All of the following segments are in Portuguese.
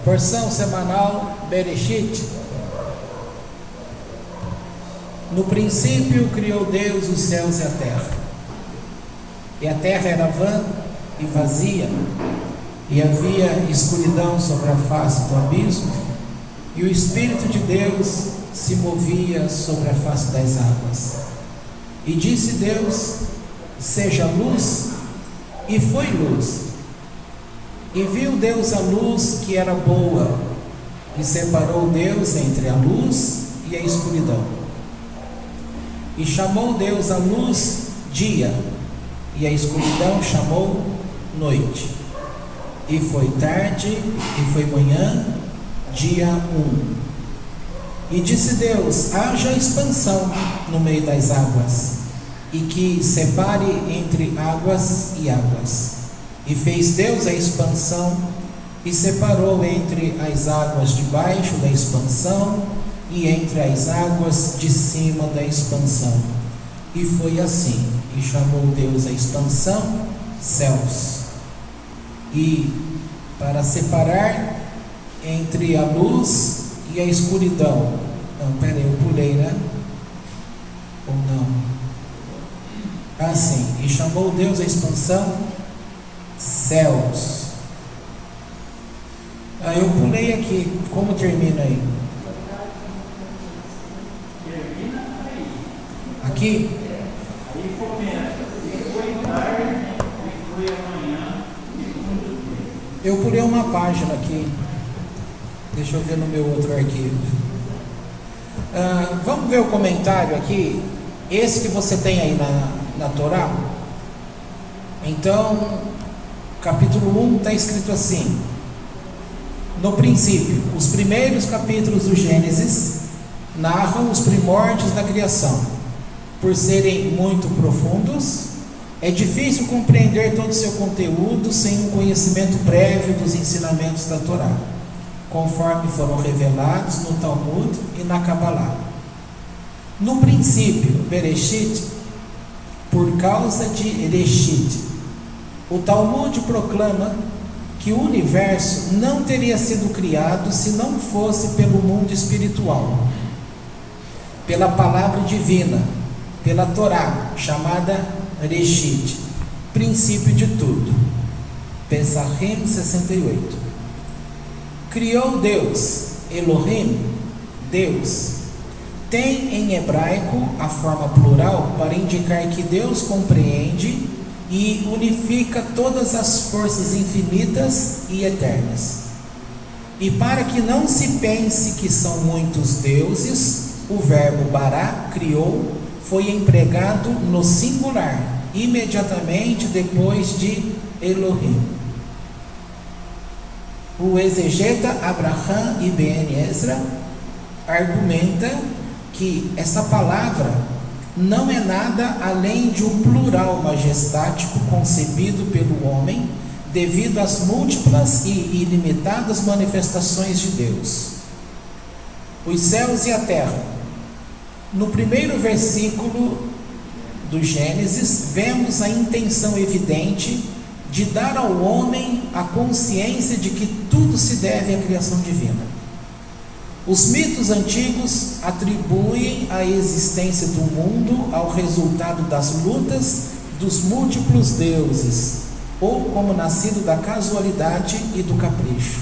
Porção semanal Bereshit. No princípio criou Deus os céus e a terra. E a terra era vã e vazia, e havia escuridão sobre a face do abismo, e o Espírito de Deus se movia sobre a face das águas. E disse Deus: seja luz, e foi luz. E viu Deus a luz que era boa, e separou Deus entre a luz e a escuridão. E chamou Deus a luz dia, e a escuridão chamou noite. E foi tarde, e foi manhã, dia 1. E disse Deus: haja expansão no meio das águas, e que separe entre águas e águas. E fez Deus a expansão, e separou entre as águas de baixo da expansão, e entre as águas de cima da expansão. E foi assim. E chamou Deus a expansão céus. E para separar entre a luz e a escuridão. Não, peraí, eu pulei, né? Ou não? Assim. E chamou Deus a expansão céus. Eu pulei aqui. Como termina aí? Aqui? Aí começa. E foi tarde, e foi amanhã, e muito tempo. Eu pulei uma página aqui. Deixa eu ver no meu outro arquivo. Vamos ver o comentário aqui. Esse que você tem aí na Torá. Então, capítulo 1 está escrito assim: no princípio, os primeiros capítulos do Gênesis narram os primórdios da criação. Por serem muito profundos, é difícil compreender todo o seu conteúdo sem um conhecimento prévio dos ensinamentos da Torá, conforme foram revelados no Talmud e na Kabbalah. No princípio, Bereshit, por causa de Reshit, o Talmud proclama que o universo não teria sido criado se não fosse pelo mundo espiritual, pela palavra divina, pela Torá, chamada Reshit, princípio de tudo. Pesachim 68. Criou Deus, Elohim, Deus. Tem em hebraico a forma plural para indicar que Deus compreende e unifica todas as forças infinitas e eternas. E para que não se pense que são muitos deuses, o verbo bará, criou, foi empregado no singular, imediatamente depois de Elohim. O exegeta Abraham Ibn Ezra argumenta que essa palavra não é nada além de um plural majestático concebido pelo homem devido às múltiplas e ilimitadas manifestações de Deus. Os céus e a terra. No primeiro versículo do Gênesis, vemos a intenção evidente de dar ao homem a consciência de que tudo se deve à criação divina. Os mitos antigos atribuem a existência do mundo ao resultado das lutas dos múltiplos deuses, ou como nascido da casualidade e do capricho.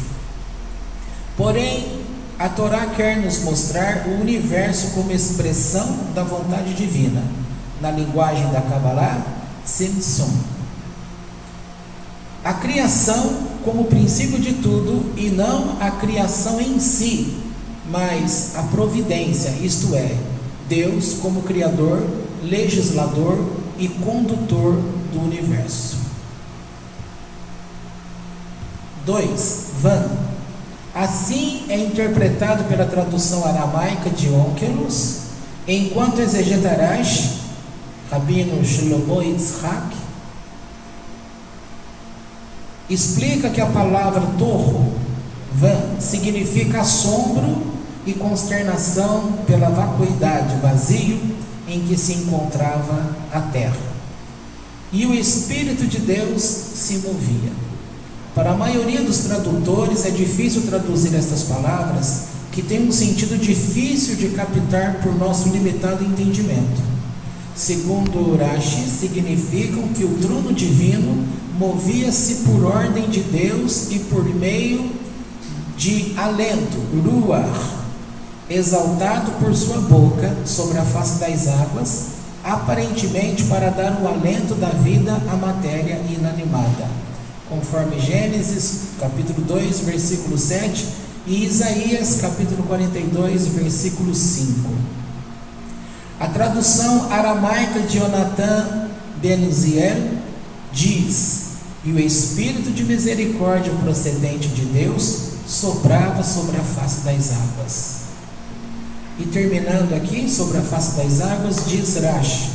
Porém, a Torá quer nos mostrar o universo como expressão da vontade divina, na linguagem da Kabbalah, Tzimtzum. A criação como princípio de tudo, e não a criação em si, mas a providência, isto é, Deus como criador, legislador e condutor do universo. 2. Van. Assim é interpretado pela tradução aramaica de Onkelos, enquanto exegeta Rashi, Rabino Shlomo Yitzhak, explica que a palavra torro, van, significa assombro e consternação pela vacuidade, vazio em que se encontrava a terra. E o Espírito de Deus se movia. Para a maioria dos tradutores é difícil traduzir estas palavras, que têm um sentido difícil de captar por nosso limitado entendimento. Segundo Urashi, significam que o trono divino movia-se por ordem de Deus e por meio de alento, ruach, exaltado por sua boca sobre a face das águas, aparentemente para dar o alento da vida à matéria inanimada, conforme Gênesis capítulo 2, versículo 7 e Isaías capítulo 42, versículo 5. A tradução aramaica de Jonathan Ben Uziel diz: e o Espírito de misericórdia procedente de Deus soprava sobre a face das águas. E terminando aqui, sobre a face das águas, diz Rashi,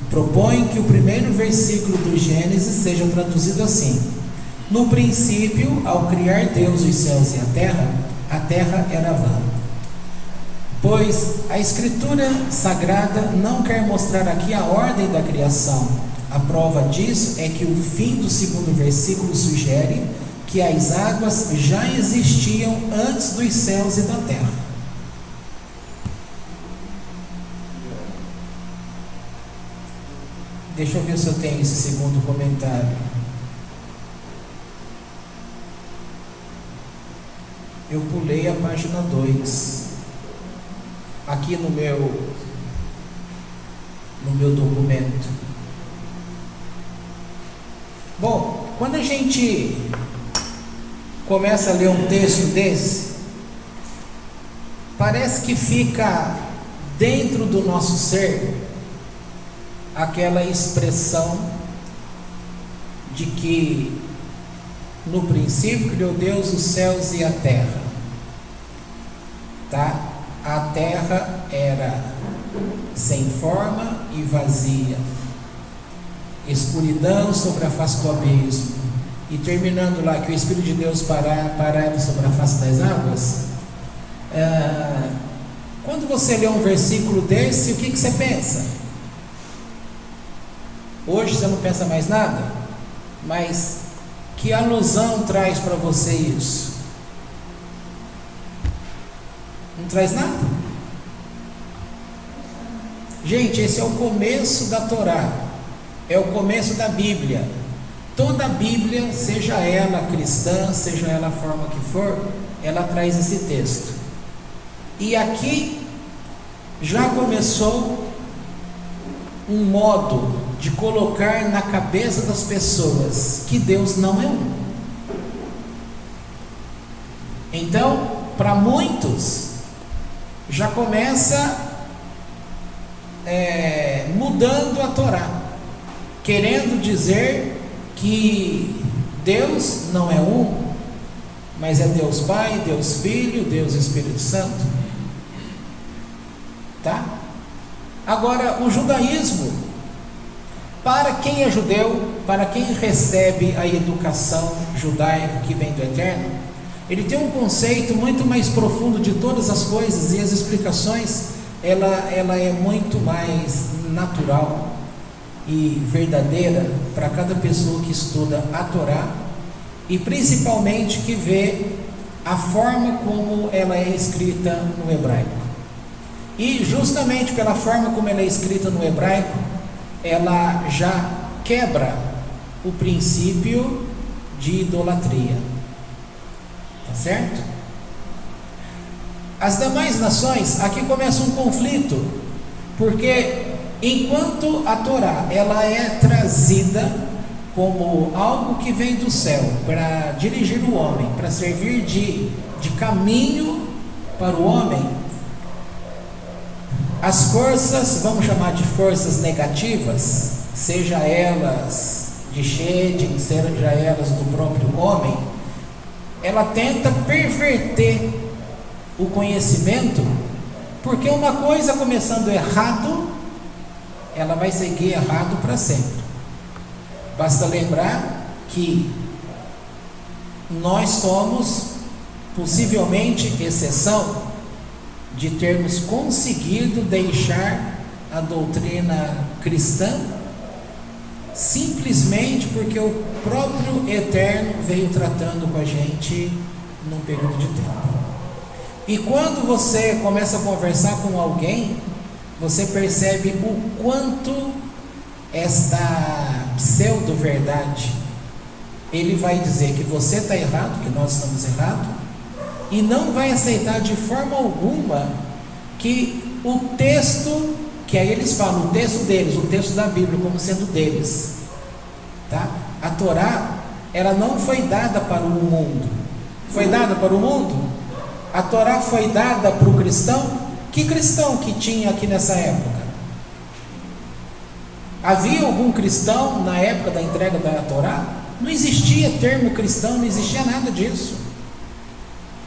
propõe que o primeiro versículo do Gênesis seja traduzido assim: no princípio, ao criar Deus os céus e a terra era vã. Pois a Escritura Sagrada não quer mostrar aqui a ordem da criação. A prova disso é que o fim do segundo versículo sugere que as águas já existiam antes dos céus e da terra. Deixa eu ver se eu tenho esse segundo comentário. Eu pulei a página 2. Aqui no meu documento. Bom, quando a gente começa a ler um texto desse, parece que fica dentro do nosso ser aquela expressão de que no princípio criou Deus os céus e a terra, tá? A terra era sem forma e vazia, escuridão sobre a face do abismo, e terminando lá que o Espírito de Deus parava sobre a face das águas. Quando você lê um versículo desse, o que você pensa? Hoje você não pensa mais nada, mas que alusão traz para você isso? Não traz nada? Gente, esse é o começo da Torá, é o começo da Bíblia. Toda a Bíblia, seja ela cristã, seja ela a forma que for, ela traz esse texto. E aqui já começou um modo de colocar na cabeça das pessoas que Deus não é um. Então, para muitos, já começa mudando a Torá, querendo dizer que Deus não é um, mas é Deus Pai, Deus Filho, Deus Espírito Santo. Tá? Agora, o judaísmo, para quem é judeu, para quem recebe a educação judaica que vem do Eterno, ele tem um conceito muito mais profundo de todas as coisas, e as explicações, ela é muito mais natural e verdadeira para cada pessoa que estuda a Torá, e principalmente que vê a forma como ela é escrita no hebraico. E justamente pela forma como ela é escrita no hebraico, ela já quebra o princípio de idolatria. Tá certo? As demais nações, aqui começa um conflito, porque enquanto a Torá ela é trazida como algo que vem do céu para dirigir o homem, para servir de caminho para o homem, as forças, vamos chamar de forças negativas, seja elas de Shedim, seja elas do próprio homem, ela tenta perverter o conhecimento, porque uma coisa começando errado, ela vai seguir errado para sempre. Basta lembrar que nós somos possivelmente exceção de termos conseguido deixar a doutrina cristã simplesmente porque o próprio Eterno veio tratando com a gente num período de tempo. E quando você começa a conversar com alguém, você percebe o quanto esta pseudo-verdade, ele vai dizer que você está errado, que nós estamos errados, e não vai aceitar de forma alguma que o texto, que aí eles falam, o texto deles, o texto da Bíblia como sendo deles, tá? A Torá, ela não foi dada para o mundo. Foi dada para o mundo? A Torá foi dada para o cristão? Que cristão que tinha aqui nessa época? Havia algum cristão na época da entrega da Torá? Não existia termo cristão, não existia nada disso.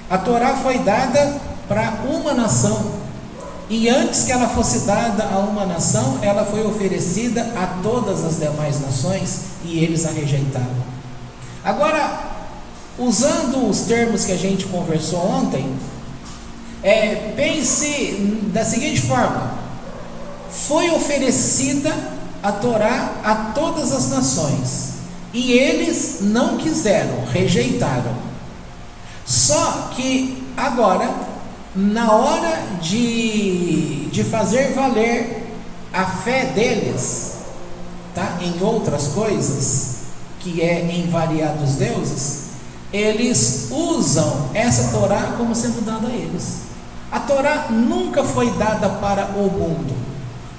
A Torá foi dada para uma nação. E antes que ela fosse dada a uma nação, ela foi oferecida a todas as demais nações e eles a rejeitaram. Agora, usando os termos que a gente conversou ontem, pense da seguinte forma: foi oferecida a Torá a todas as nações e eles não quiseram, rejeitaram. Só que agora, na hora de fazer valer a fé deles, tá? Em outras coisas, que é em variados deuses, eles usam essa Torá como sendo dada a eles. A Torá nunca foi dada para o mundo.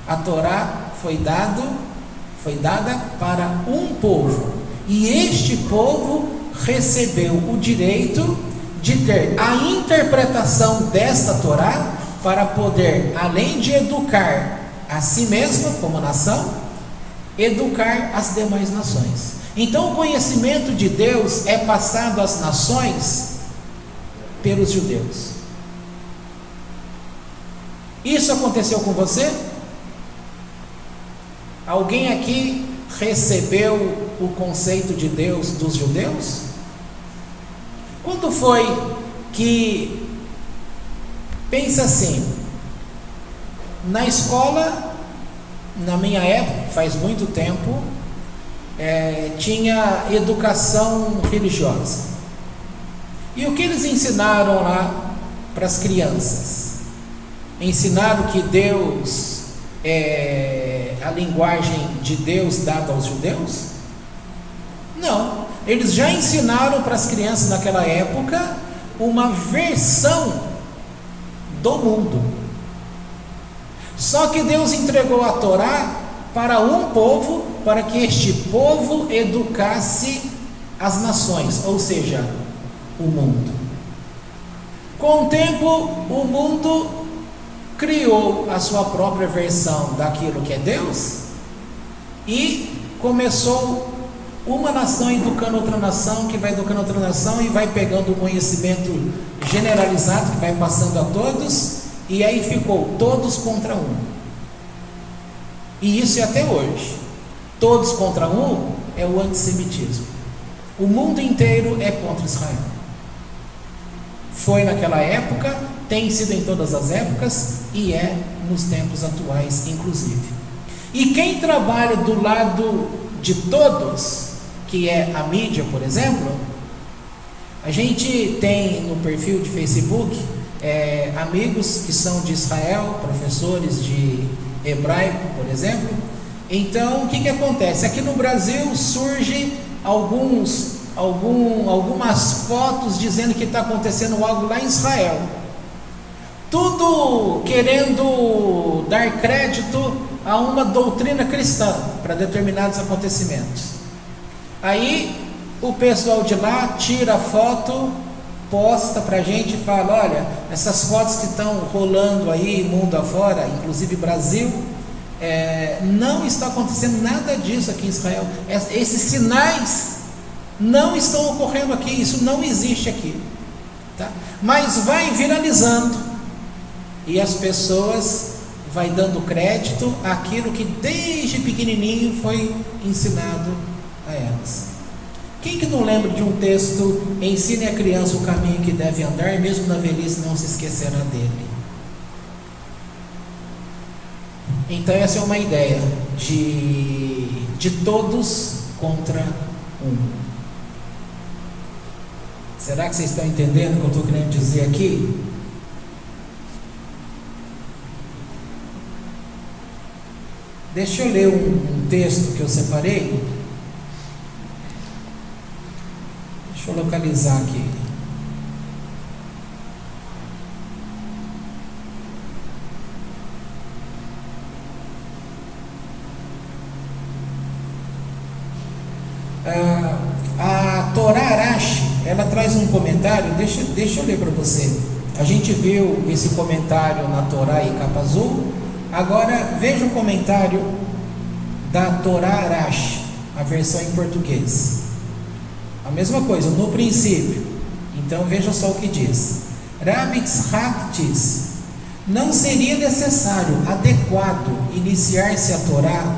A Torá foi dada para um povo, e este povo recebeu o direito de ter a interpretação desta Torá para poder, além de educar a si mesma como nação, educar as demais nações. Então o conhecimento de Deus é passado às nações pelos judeus. Isso aconteceu com você? Alguém aqui recebeu o conceito de Deus dos judeus? Quando foi que, pensa assim, na escola, na minha época, faz muito tempo, tinha educação religiosa. E o que eles ensinaram lá para as crianças? Ensinaram que Deus é a linguagem de Deus dada aos judeus? Não. Eles já ensinaram para as crianças naquela época uma versão do mundo. Só que Deus entregou a Torá para um povo, para que este povo educasse as nações, ou seja, o mundo. Com o tempo, o mundo criou a sua própria versão daquilo que é Deus e começou uma nação educando outra nação, que vai educando outra nação e vai pegando o conhecimento generalizado que vai passando a todos, e aí ficou todos contra um. E isso é até hoje. Todos contra um é o antissemitismo. O mundo inteiro é contra Israel. Foi naquela época, tem sido em todas as épocas e é nos tempos atuais inclusive. E quem trabalha do lado de todos, que é a mídia, por exemplo, a gente tem no perfil de Facebook amigos que são de Israel, professores de hebraico, por exemplo. Então, o que acontece? Aqui no Brasil surge algumas fotos dizendo que está acontecendo algo lá em Israel, tudo querendo dar crédito a uma doutrina cristã para determinados acontecimentos. Aí o pessoal de lá tira a foto, posta para a gente e fala: olha, essas fotos que estão rolando aí mundo afora, inclusive Brasil, não está acontecendo nada disso aqui em Israel. Esses sinais não estão ocorrendo aqui, isso não existe aqui, tá? Mas vai viralizando e as pessoas vai dando crédito àquilo que desde pequenininho foi ensinado a elas. Quem que não lembra de um texto: ensine a criança o caminho que deve andar, e mesmo na velhice não se esquecerá dele? Então essa é uma ideia de todos contra um. Será que vocês estão entendendo o que eu estou querendo dizer aqui? Deixa eu ler um texto que eu separei. Deixa eu localizar aqui. A Torá Arashi, ela traz um comentário. Deixa eu ler para você. A gente viu esse comentário na Torá e capa azul. Agora veja o comentário da Torá Arashi, a versão em português. A mesma coisa, no princípio. Então veja só o que diz. Rabi Tzchak diz: não seria necessário, adequado, iniciar-se a Torá,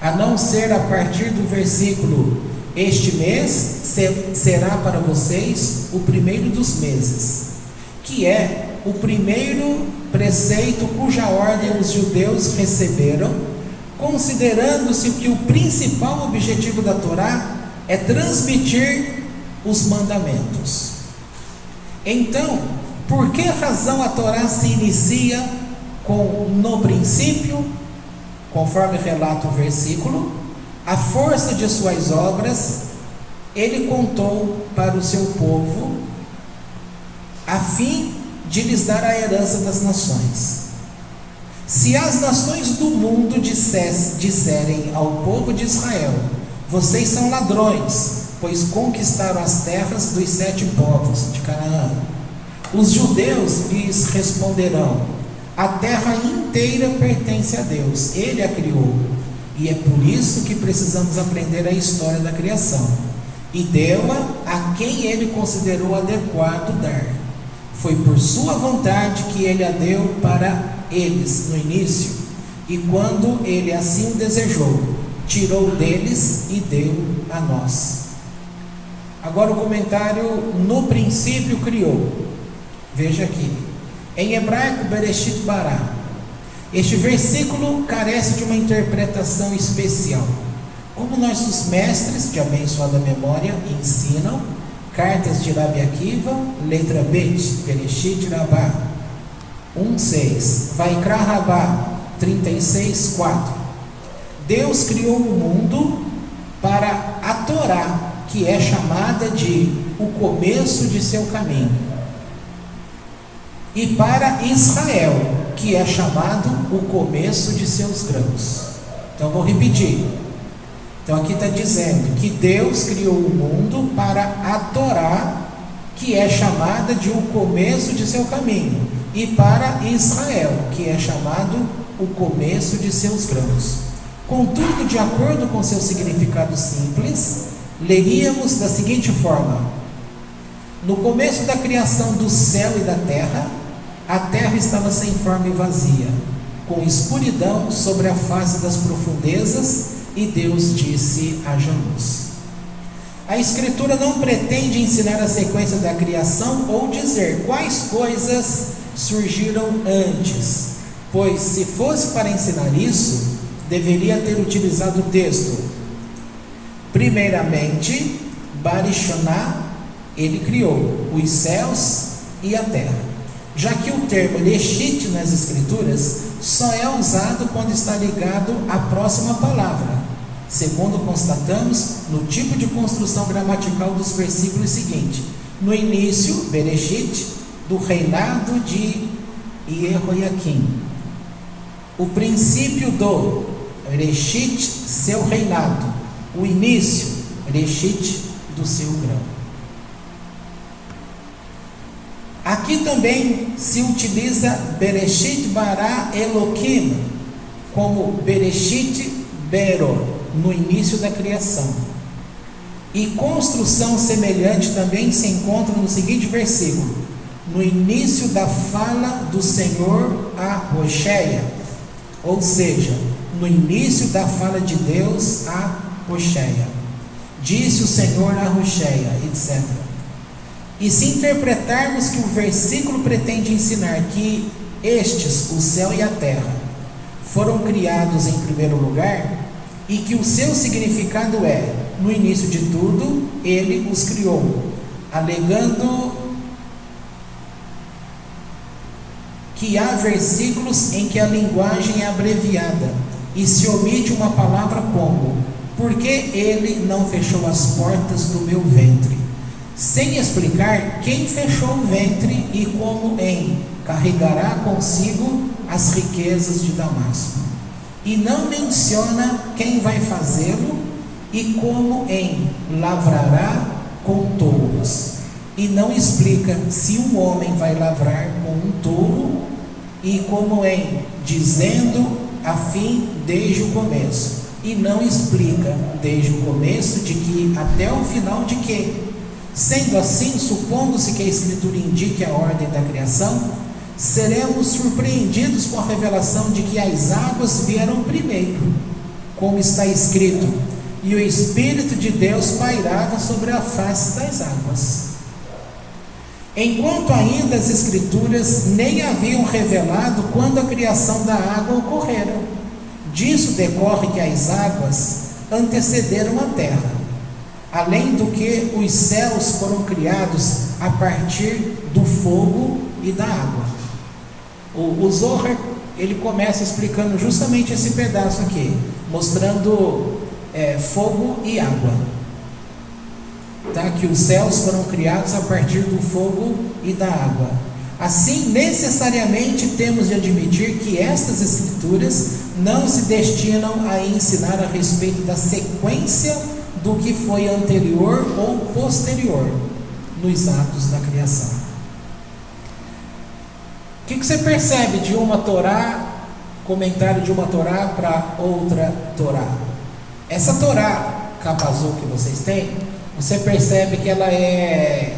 a não ser a partir do versículo: este mês será para vocês o primeiro dos meses, que é o primeiro preceito cuja ordem os judeus receberam, considerando-se que o principal objetivo da Torá é transmitir os mandamentos. Então, por que razão a Torá se inicia com no princípio, conforme relata o versículo? A força de suas obras ele contou para o seu povo, a fim de lhes dar a herança das nações. Se as nações do mundo disserem ao povo de Israel: vocês são ladrões, pois conquistaram as terras dos 7 povos de Canaã, os judeus lhes responderão: a terra inteira pertence a Deus, Ele a criou, e é por isso que precisamos aprender a história da criação, e deu-a a quem Ele considerou adequado dar. Foi por sua vontade que Ele a deu para eles no início, e quando Ele assim o desejou, tirou deles e deu a nós. Agora o comentário: no princípio criou. Veja aqui, em hebraico, Bereshit Bará. Este versículo carece de uma interpretação especial. Como nossos mestres de abençoada memória ensinam, cartas de Rabi Akiva, letra Bet, Bereshit Rabá 1:6, Vaikra Rabá 36:4. Deus criou o mundo para a Torá, que é chamada de o começo de seu caminho, e para Israel, que é chamado o começo de seus grãos. Então vou repetir. Então aqui está dizendo que Deus criou o mundo para a Torá, que é chamada de o começo de seu caminho, e para Israel, que é chamado o começo de seus grãos. Contudo, de acordo com seu significado simples, leríamos da seguinte forma: no começo da criação do céu e da terra, a terra estava sem forma e vazia, com escuridão sobre a face das profundezas, e Deus disse: haja luz. A Escritura não pretende ensinar a sequência da criação ou dizer quais coisas surgiram antes, pois se fosse para ensinar isso, deveria ter utilizado o texto: primeiramente, Barishoná, ele criou os céus e a terra, já que o termo Leshit nas Escrituras só é usado quando está ligado à próxima palavra, segundo constatamos no tipo de construção gramatical dos versículos seguintes. No início, Bereshit, do reinado de Jehoiaquim. O princípio do Reshit, seu reinado. O início, Reshit, do seu grão. Aqui também se utiliza Bereshit bara Eloquim, como Bereshit bero, no início da criação. E construção semelhante também se encontra no seguinte versículo: no início da fala do Senhor a Hoshea, ou seja, no início da fala de Deus a Hoshea. Disse o Senhor a Hoshea, etc. E se interpretarmos que o versículo pretende ensinar que estes, o céu e a terra, foram criados em primeiro lugar e que o seu significado é: no início de tudo, ele os criou, alegando que há versículos em que a linguagem é abreviada e se omite uma palavra como: porque ele não fechou as portas do meu ventre, sem explicar quem fechou o ventre e como carregará consigo as riquezas de Damasco. E não menciona quem vai fazê-lo e como lavrará com touros. E não explica se um homem vai lavrar com um touro e como dizendo a fim desde o começo. E não explica desde o começo de que até o final de quê? Sendo assim, supondo-se que a Escritura indique a ordem da criação, seremos surpreendidos com a revelação de que as águas vieram primeiro, como está escrito: e o Espírito de Deus pairava sobre a face das águas. Enquanto ainda as Escrituras nem haviam revelado quando a criação da água ocorrera. Disso decorre que as águas antecederam a terra, além do que os céus foram criados a partir do fogo e da água. O Zohar, ele começa explicando justamente esse pedaço aqui, mostrando fogo e água, tá? Que os céus foram criados a partir do fogo e da água. Assim, necessariamente temos de admitir que estas escrituras não se destinam a ensinar a respeito da sequência do que foi anterior ou posterior nos atos da criação. O que você percebe de uma Torá, comentário de uma Torá para outra Torá? Essa Torá Capazul que vocês têm, você percebe que ela é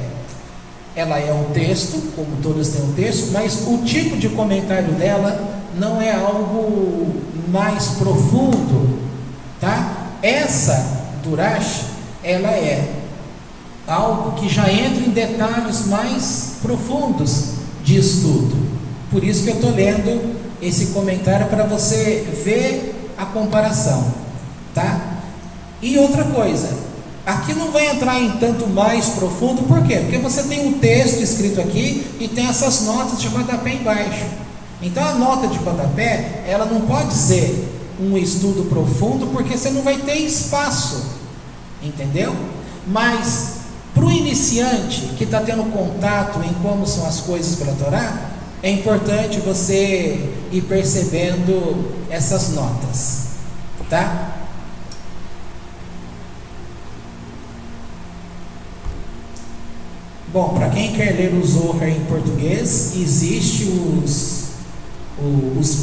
um texto, como todas têm um texto, mas o tipo de comentário dela não é algo mais profundo, tá? Essa Durash, ela é algo que já entra em detalhes mais profundos de estudo. Por isso que eu estou lendo esse comentário, para você ver a comparação, tá? E outra coisa, aqui não vai entrar em tanto mais profundo. Por quê? Porque você tem um texto escrito aqui e tem essas notas de rodapé embaixo. Então a nota de rodapé, ela não pode ser um estudo profundo, porque você não vai ter espaço, entendeu? Mas para o iniciante que está tendo contato em como são as coisas pela Torá, é importante você ir percebendo essas notas, tá? Bom, para quem quer ler o Zohar em português, existe os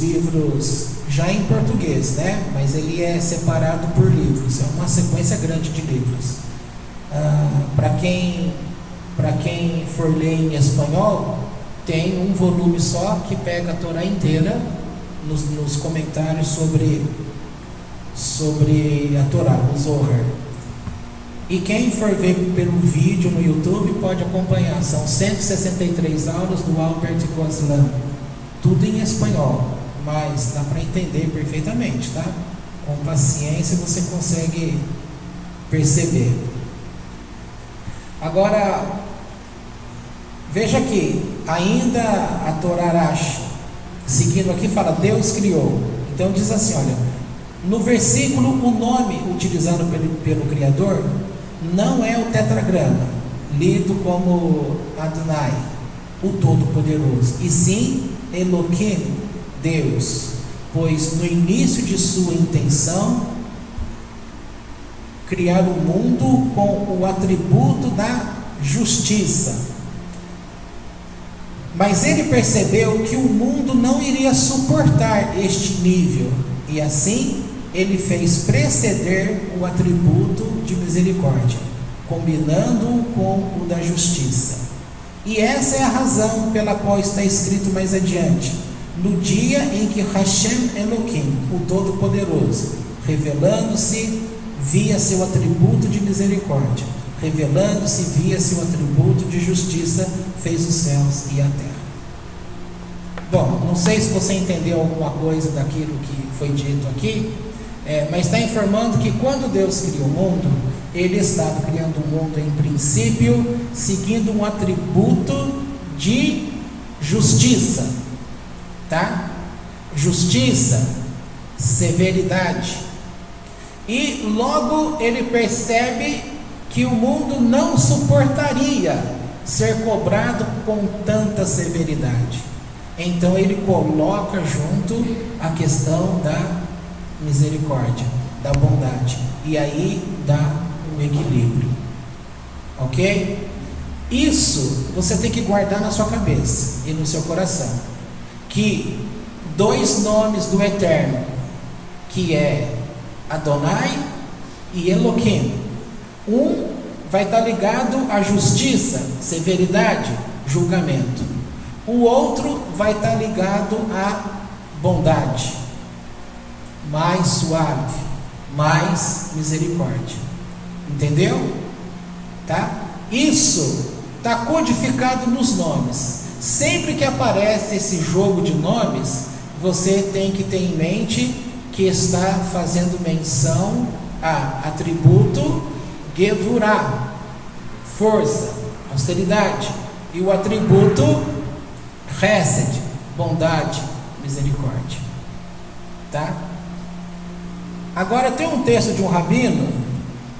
livros já em português, né? Mas ele é separado por livros, é uma sequência grande de livros. Para quem for ler em espanhol, tem um volume só que pega a Torá inteira nos comentários sobre a Torá, o Zohar. E quem for ver pelo vídeo no YouTube pode acompanhar. São 163 aulas do Albert Goslan, tudo em espanhol, mas dá para entender perfeitamente, tá? Com paciência você consegue perceber. Agora, veja aqui, ainda a Torá Arash, seguindo aqui, fala: Deus criou. Então diz assim, olha, no versículo, o nome utilizado pelo Criador não é o tetragrama, lido como Adonai, o Todo-Poderoso, e sim Elohim, Deus, pois no início de sua intenção, criar o mundo com o atributo da justiça. Mas ele percebeu que o mundo não iria suportar este nível, e assim ele fez preceder o atributo de misericórdia, combinando-o com o da justiça. E essa é a razão pela qual está escrito mais adiante: no dia em que Hashem Elohim, o Todo-Poderoso, revelando-se via seu atributo de misericórdia, revelando-se via seu atributo de justiça, fez os céus e a terra. Bom, não sei se você entendeu alguma coisa daquilo que foi dito aqui, mas está informando que quando Deus criou o mundo, Ele estava criando o mundo em princípio, seguindo um atributo de justiça, tá? Justiça, severidade. E logo Ele percebe que o mundo não suportaria ser cobrado com tanta severidade. Então Ele coloca junto a questão da misericórdia, da bondade, e aí dá um equilíbrio, ok? Isso você tem que guardar na sua cabeça e no seu coração, que dois nomes do Eterno, que é Adonai e Elohim, um vai estar ligado à justiça, severidade, julgamento, o outro vai estar ligado à bondade, mais suave, mais misericórdia. Entendeu? Tá? Isso está codificado nos nomes. Sempre que aparece esse jogo de nomes, você tem que ter em mente que está fazendo menção a atributo Gevurah, força, austeridade, e o atributo Hesed, bondade, misericórdia. Tá? Agora tem um texto de um rabino,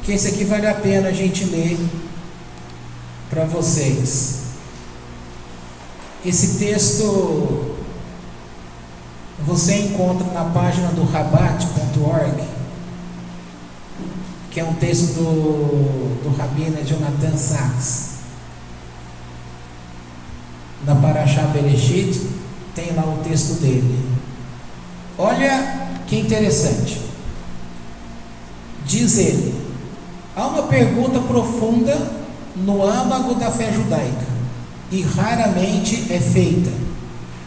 que esse aqui vale a pena a gente ler para vocês. Esse texto você encontra na página do rabat.org, que é um texto do rabino Jonathan Sachs. Na Parashá Bereshit tem lá o texto dele. Olha que interessante. Diz ele: há uma pergunta profunda no âmago da fé judaica e raramente é feita.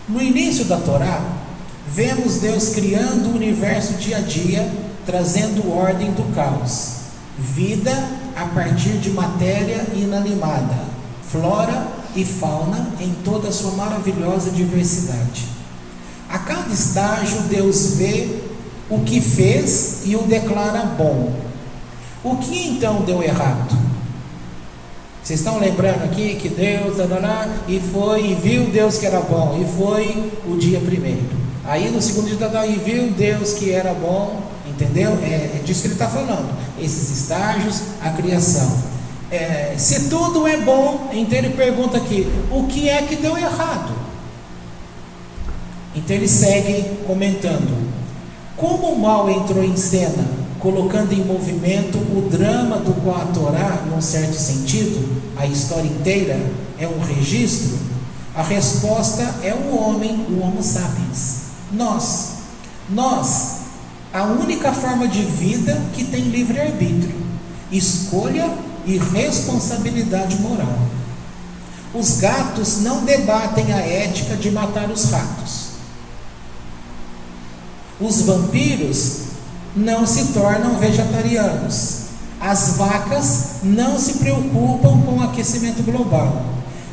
No início da Torá, vemos Deus criando o universo dia a dia, trazendo ordem do caos, vida a partir de matéria inanimada, flora e fauna em toda a sua maravilhosa diversidade. A cada estágio Deus vê o que fez e o declara bom. O que então deu errado? Vocês estão lembrando aqui que Deus e foi e viu Deus que era bom, e foi o dia primeiro. Aí no segundo dia e viu Deus que era bom, entendeu? É disso que ele está falando, esses estágios, a criação. Se tudo é bom, então ele pergunta aqui: o que é que deu errado? Então ele segue comentando: como o mal entrou em cena, colocando em movimento o drama do qual a Torá, num certo sentido, a história inteira é um registro, a resposta é o homem, o Homo sapiens. Nós, a única forma de vida que tem livre-arbítrio, escolha e responsabilidade moral. Os gatos não debatem a ética de matar os ratos. Os vampiros não se tornam vegetarianos. As vacas não se preocupam com o aquecimento global.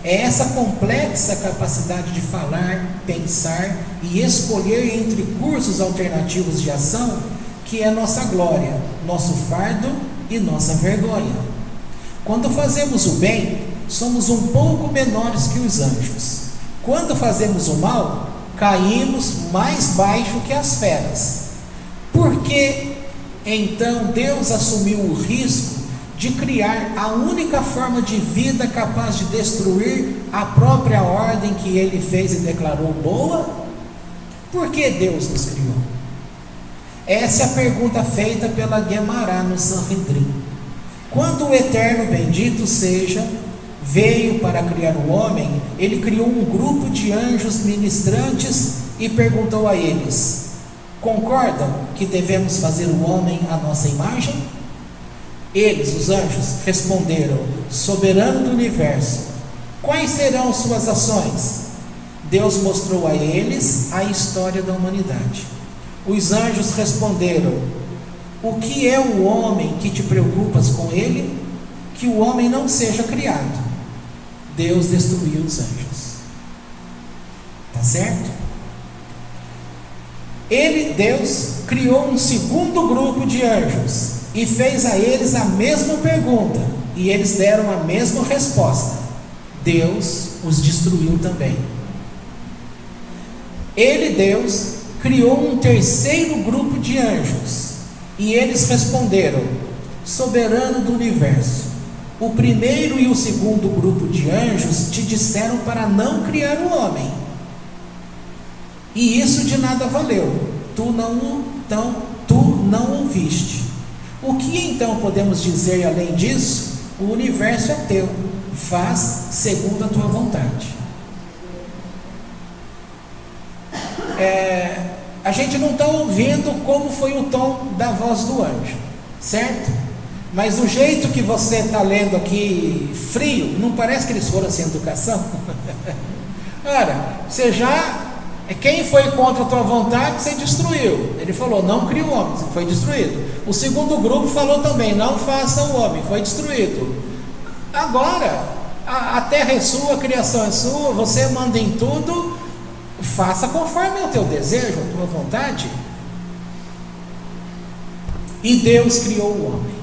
É essa complexa capacidade de falar, pensar e escolher entre cursos alternativos de ação que é nossa glória, nosso fardo e nossa vergonha. Quando fazemos o bem, somos um pouco menores que os anjos. Quando fazemos o mal, caímos mais baixo que as feras. Por que então Deus assumiu o risco de criar a única forma de vida capaz de destruir a própria ordem que Ele fez e declarou boa? Por que Deus nos criou? Essa é a pergunta feita pela Guemará no Sanhedrin. Quando o Eterno, bendito seja, veio para criar o homem, Ele criou um grupo de anjos ministrantes e perguntou a eles: concordam que devemos fazer o homem à nossa imagem? Eles, os anjos, responderam: soberano do universo, quais serão suas ações? Deus mostrou a eles a história da humanidade. Os anjos responderam: o que é o homem que te preocupas com ele? Que o homem não seja criado. Deus destruiu os anjos. Tá certo? Deus, criou um segundo grupo de anjos e fez a eles a mesma pergunta, e eles deram a mesma resposta. Deus os destruiu também. Deus, criou um terceiro grupo de anjos, e eles responderam: soberano do universo, o primeiro e o segundo grupo de anjos te disseram para não criar o homem, e isso de nada valeu, tu não ouviste. O que então podemos dizer além disso? O universo é teu, faz segundo a tua vontade. A gente não está ouvindo como foi o tom da voz do anjo, certo? Mas do jeito que você está lendo aqui, frio, não parece que eles foram sem educação? Ora, você já... Quem foi contra a tua vontade, você destruiu. Ele falou, não cria o homem, foi destruído. O segundo grupo falou também, não faça o homem, foi destruído. Agora, a terra é sua, a criação é sua, você manda em tudo, faça conforme o teu desejo, a tua vontade. E Deus criou o homem.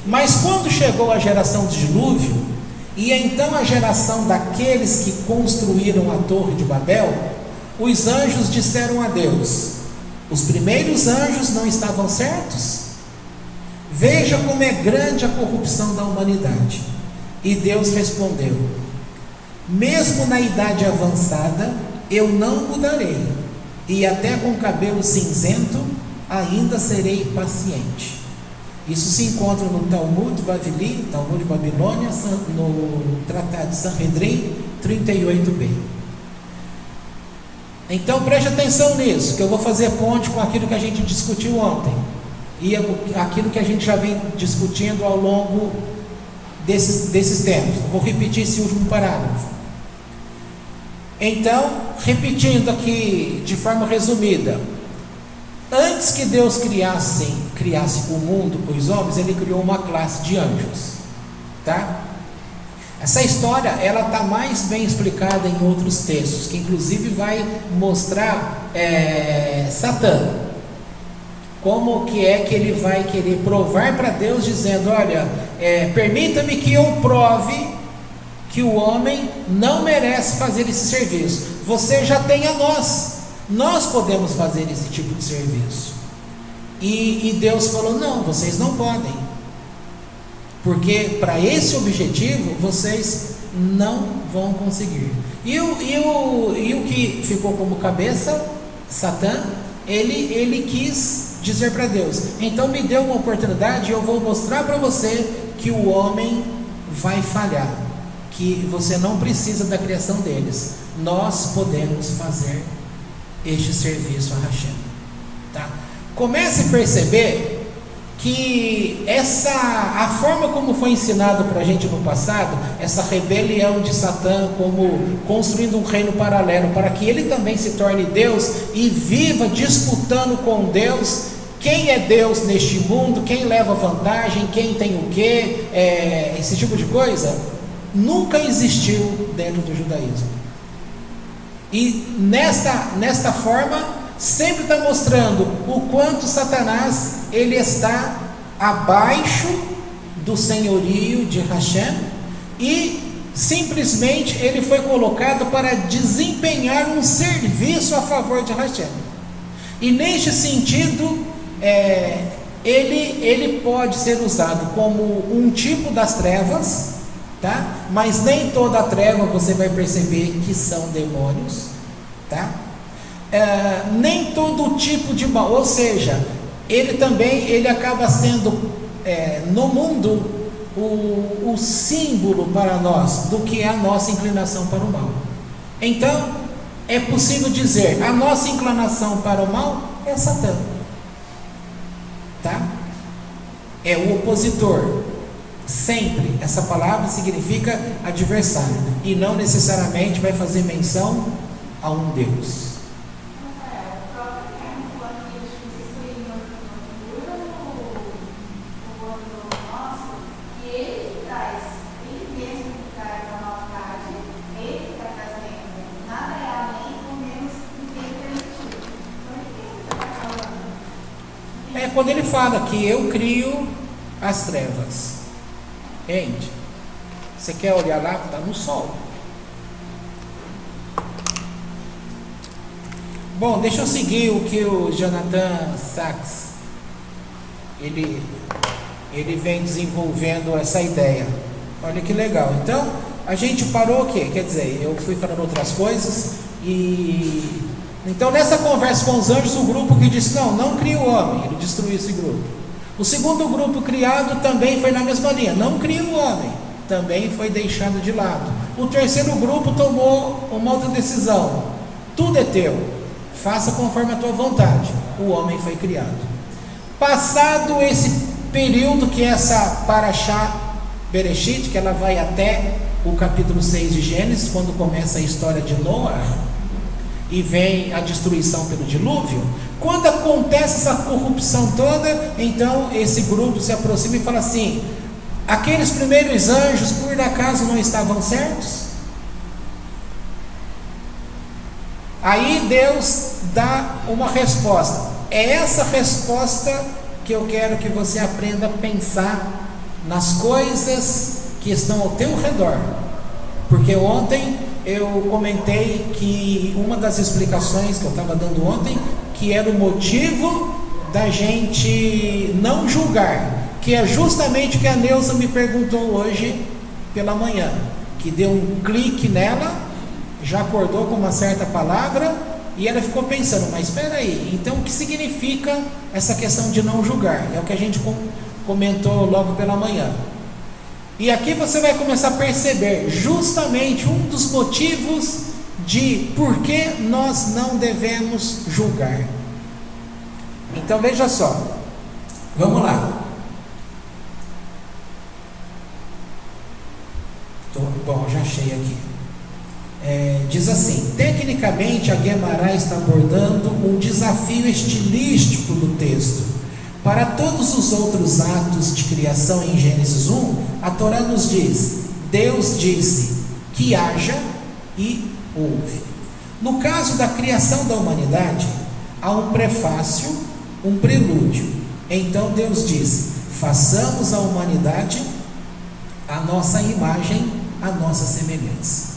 Mas quando chegou a geração do dilúvio, e então a geração daqueles que construíram a Torre de Babel, os anjos disseram a Deus: os primeiros anjos não estavam certos? Veja como é grande a corrupção da humanidade. E Deus respondeu: mesmo na idade avançada, eu não mudarei, e até com cabelo cinzento, ainda serei paciente. Isso se encontra no Talmud Bavili, Talmud de Babilônia, no Tratado de Sanhedrin 38b. Então preste atenção nisso, que eu vou fazer ponte com aquilo que a gente discutiu ontem, e aquilo que a gente já vem discutindo ao longo desses tempos. Eu vou repetir esse último parágrafo. Então, repetindo aqui de forma resumida, antes que Deus criasse o mundo, os homens, Ele criou uma classe de anjos, tá? Essa história, ela está mais bem explicada em outros textos, que inclusive vai mostrar Satã, como que é que ele vai querer provar para Deus, dizendo: olha, permita-me que eu prove que o homem não merece fazer esse serviço, você já tem a nós podemos fazer esse tipo de serviço. E Deus falou: não, vocês não podem, porque para esse objetivo vocês não vão conseguir. E o que ficou como cabeça, Satã, ele quis dizer para Deus: então me dê uma oportunidade, eu vou mostrar para você que o homem vai falhar, que você não precisa da criação deles, nós podemos fazer este serviço a Hashem, tá? Comece a perceber que a forma como foi ensinado para a gente no passado, essa rebelião de Satã, como construindo um reino paralelo, para que ele também se torne Deus e viva disputando com Deus, quem é Deus neste mundo, quem leva vantagem, quem tem o quê, esse tipo de coisa, nunca existiu dentro do judaísmo. E nesta forma, sempre está mostrando o quanto Satanás, ele está abaixo do senhorio de Hashem, e simplesmente ele foi colocado para desempenhar um serviço a favor de Hashem. E neste sentido, ele pode ser usado como um tipo das trevas, tá? Mas nem toda a treva você vai perceber que são demônios, tá? Nem todo tipo de mal, ou seja, ele acaba sendo no mundo o símbolo para nós do que é a nossa inclinação para o mal. Então é possível dizer, a nossa inclinação para o mal é Satã, tá? É o opositor. Sempre essa palavra significa adversário, e não necessariamente vai fazer menção a um Deus. quando ele fala que eu crio as trevas. Entende? Você quer olhar lá? Está no sol. Bom, deixa eu seguir o que o Jonathan Sachs ele vem desenvolvendo essa ideia. Olha que legal. Então, a gente parou o quê? Quer dizer, eu fui falando outras coisas e... Então, nessa conversa com os anjos, o grupo que disse, não cria o homem, ele destruiu esse grupo. O segundo grupo criado também foi na mesma linha, não cria o homem, também foi deixado de lado. O terceiro grupo tomou uma outra decisão, tudo é teu, faça conforme a tua vontade. O homem foi criado. Passado esse período que é essa Parashá Bereshit, que ela vai até o capítulo 6 de Gênesis, quando começa a história de Noé, e vem a destruição pelo dilúvio. Quando acontece essa corrupção toda, então esse grupo se aproxima e fala assim: aqueles primeiros anjos por acaso não estavam certos? Aí Deus dá uma resposta. É essa resposta que eu quero que você aprenda a pensar nas coisas que estão ao teu redor. Porque ontem eu comentei que uma das explicações que eu estava dando ontem, que era o motivo da gente não julgar, que é justamente o que a Neuza me perguntou hoje pela manhã, que deu um clique nela, já acordou com uma certa palavra, e ela ficou pensando, mas espera aí, então o que significa essa questão de não julgar? É o que a gente comentou logo pela manhã. E aqui você vai começar a perceber justamente um dos motivos de por que nós não devemos julgar. Então veja só, vamos lá. Bom, já achei aqui. Diz assim: tecnicamente a Guemará está abordando um desafio estilístico do texto. Para todos os outros atos de criação em Gênesis 1, a Torá nos diz: Deus disse que haja e houve. No caso da criação da humanidade, há um prefácio, um prelúdio. Então Deus disse: façamos a humanidade a nossa imagem, a nossa semelhança.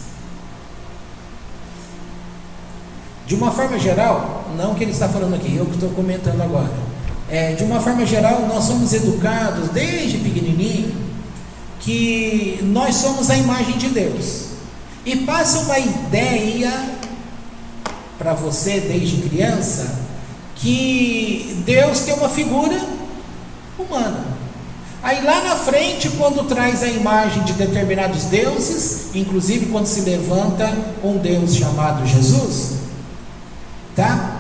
De uma forma geral, não que ele está falando aqui, eu que estou comentando agora. De uma forma geral, nós somos educados desde pequenininho que nós somos a imagem de Deus. E passa uma ideia para você desde criança que Deus tem uma figura humana. Aí lá na frente, quando traz a imagem de determinados deuses, inclusive quando se levanta um Deus chamado Jesus, tá?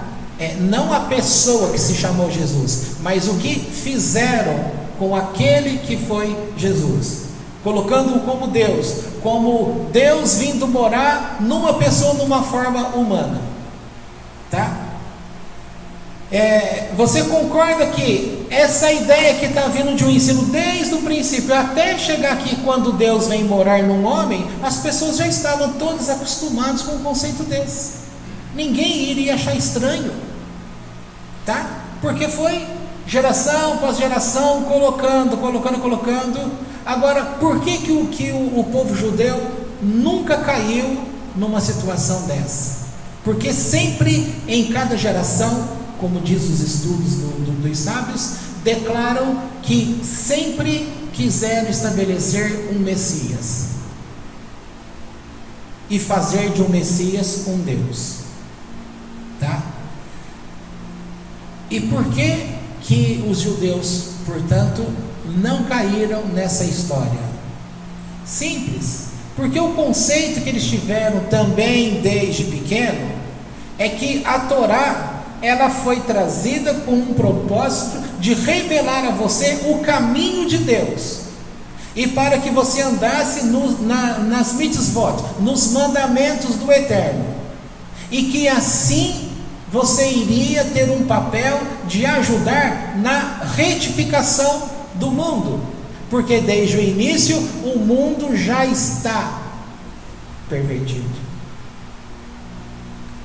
Não a pessoa que se chamou Jesus, mas o que fizeram com aquele que foi Jesus, colocando-o como Deus vindo morar numa pessoa, numa forma humana, tá? Você concorda que essa ideia que está vindo de um ensino desde o princípio, até chegar aqui quando Deus vem morar num homem, as pessoas já estavam todas acostumadas com um conceito desse, ninguém iria achar estranho, tá? Porque foi geração após geração colocando. Agora, por que o povo judeu nunca caiu numa situação dessa? Porque sempre em cada geração, como diz os estudos dos sábios, declaram que sempre quiseram estabelecer um Messias e fazer de um Messias um Deus, tá? E por que os judeus, portanto, não caíram nessa história? Simples, porque o conceito que eles tiveram também desde pequeno é que a Torá, ela foi trazida com um propósito de revelar a você o caminho de Deus, e para que você andasse nas mitzvot, nos mandamentos do Eterno, e que assim você iria ter um papel de ajudar na retificação do mundo, porque desde o início o mundo já está pervertido.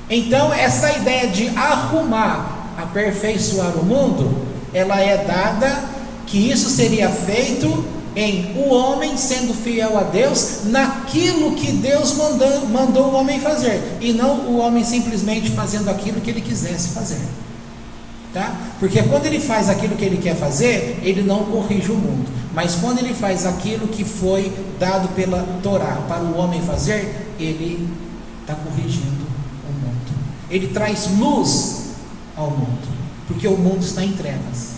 Então essa ideia de arrumar, aperfeiçoar o mundo, ela é dada que isso seria feito em o homem sendo fiel a Deus naquilo que Deus mandou o homem fazer, e não o homem simplesmente fazendo aquilo que ele quisesse fazer, tá? Porque quando ele faz aquilo que ele quer fazer, ele não corrige o mundo, mas quando ele faz aquilo que foi dado pela Torá para o homem fazer, ele está corrigindo o mundo, ele traz luz ao mundo, porque o mundo está em trevas,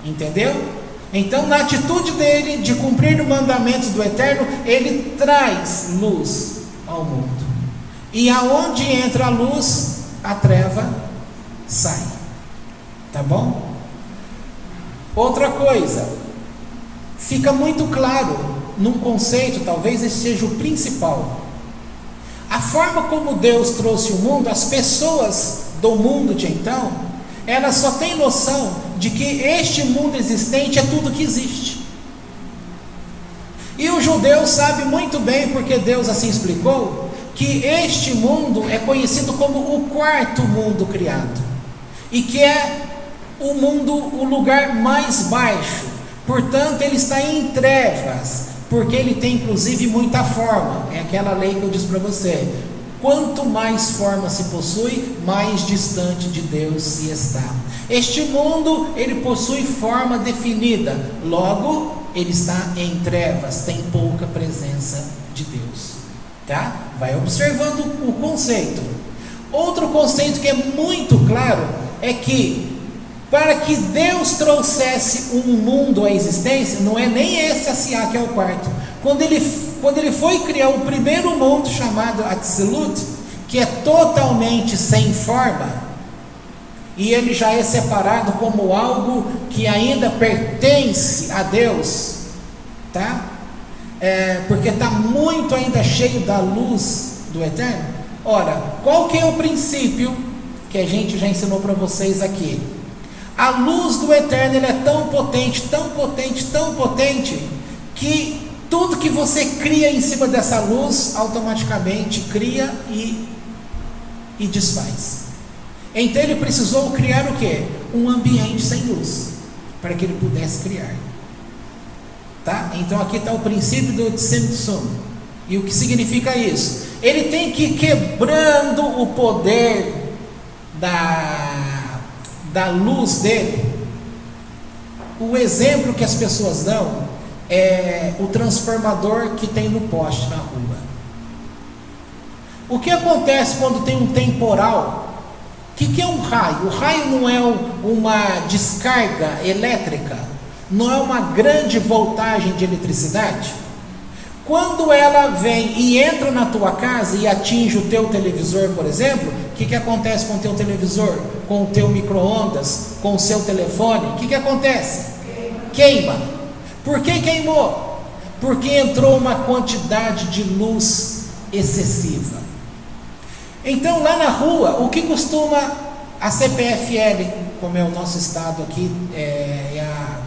entendeu? Então, na atitude dele de cumprir os mandamentos do Eterno, ele traz luz ao mundo. E aonde entra a luz, a treva sai. Tá bom? Outra coisa, fica muito claro num conceito, talvez esse seja o principal. A forma como Deus trouxe o mundo, as pessoas do mundo de então, elas só têm noção de que este mundo existente é tudo que existe. E o judeu sabe muito bem, porque Deus assim explicou, que este mundo é conhecido como o quarto mundo criado, e que é o mundo, o lugar mais baixo, portanto ele está em trevas, porque ele tem inclusive muita forma, é aquela lei que eu disse para você, quanto mais forma se possui, mais distante de Deus se está. Este mundo, ele possui forma definida, logo, ele está em trevas, tem pouca presença de Deus, tá? Vai observando o conceito. Outro conceito que é muito claro, é que, para que Deus trouxesse um mundo à existência, não é nem esse Asiá que é o quarto, quando ele foi criar o primeiro mundo, chamado Atzilut, que é totalmente sem forma, e ele já é separado como algo que ainda pertence a Deus, tá? Porque está muito ainda cheio da luz do Eterno. Ora, qual que é o princípio que a gente já ensinou para vocês aqui? A luz do Eterno, ele é tão potente, tão potente, tão potente, que tudo que você cria em cima dessa luz, automaticamente cria e desfaz. Então ele precisou criar o quê? Um ambiente sem luz, para que ele pudesse criar, tá? Então aqui está o princípio do Tzimtzum. E o que significa isso? Ele tem que ir quebrando o poder da luz dele. O exemplo que as pessoas dão é o transformador que tem no poste na rua. O que acontece quando tem um temporal? O que é um raio? O raio não é uma descarga elétrica, não é uma grande voltagem de eletricidade. Quando ela vem e entra na tua casa e atinge o teu televisor, por exemplo, o que acontece com o teu televisor, com o teu micro-ondas, com o seu telefone? O que acontece? Queima. Por que queimou? Porque entrou uma quantidade de luz excessiva. Então lá na rua, o que costuma a CPFL, como é o nosso estado aqui,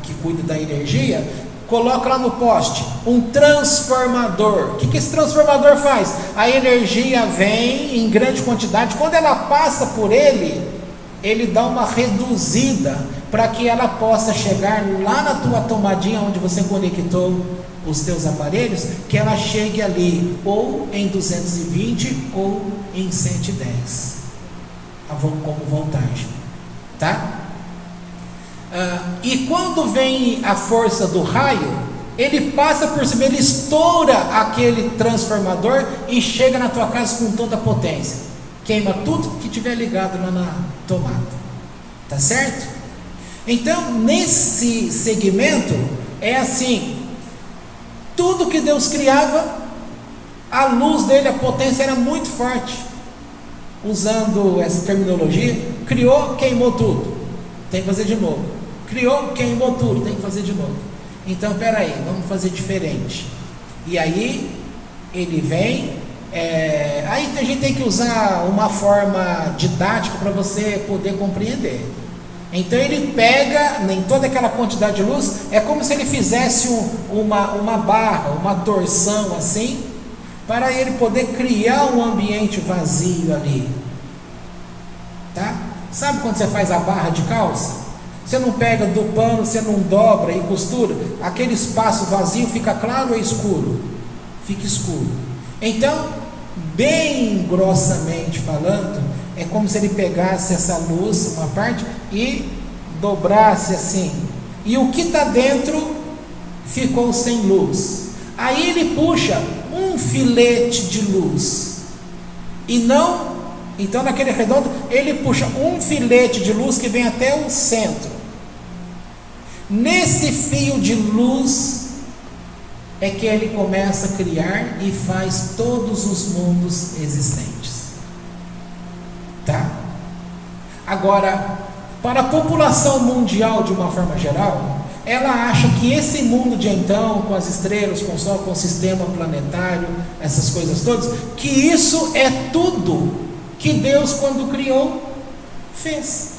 que cuida da energia, coloca lá no poste um transformador. O que esse transformador faz? A energia vem em grande quantidade, quando ela passa por ele dá uma reduzida, para que ela possa chegar lá na tua tomadinha, onde você conectou os teus aparelhos, que ela chegue ali, ou em 220, ou em 110, como voltagem, tá? E quando vem a força do raio, ele passa por cima, ele estoura aquele transformador e chega na tua casa com toda a potência, queima tudo que tiver ligado lá na tomada, tá certo? Então, nesse segmento, é assim, tudo que Deus criava, a luz dele, a potência era muito forte. Usando essa terminologia, criou, queimou tudo, tem que fazer de novo. Criou, queimou tudo, tem que fazer de novo. Então, peraí, vamos fazer diferente. E aí, ele vem, aí a gente tem que usar uma forma didática para você poder compreender. Então ele pega em toda aquela quantidade de luz, é como se ele fizesse uma barra, uma torção assim, para ele poder criar um ambiente vazio ali, tá? Sabe quando você faz a barra de calça? Você não pega do pano, você não dobra e costura, aquele espaço vazio fica claro ou escuro? Fica escuro. Então, bem grossamente falando, é como se ele pegasse essa luz, uma parte, e dobrasse assim, e o que está dentro ficou sem luz. Aí ele puxa um filete de luz, e não, então naquele redondo, ele puxa um filete de luz que vem até o centro. Nesse fio de luz é que ele começa a criar e faz todos os mundos existentes. Tá? Agora, para a população mundial de uma forma geral, ela acha que esse mundo de então, com as estrelas, com o Sol, com o sistema planetário, essas coisas todas, que isso é tudo que Deus, quando criou, fez.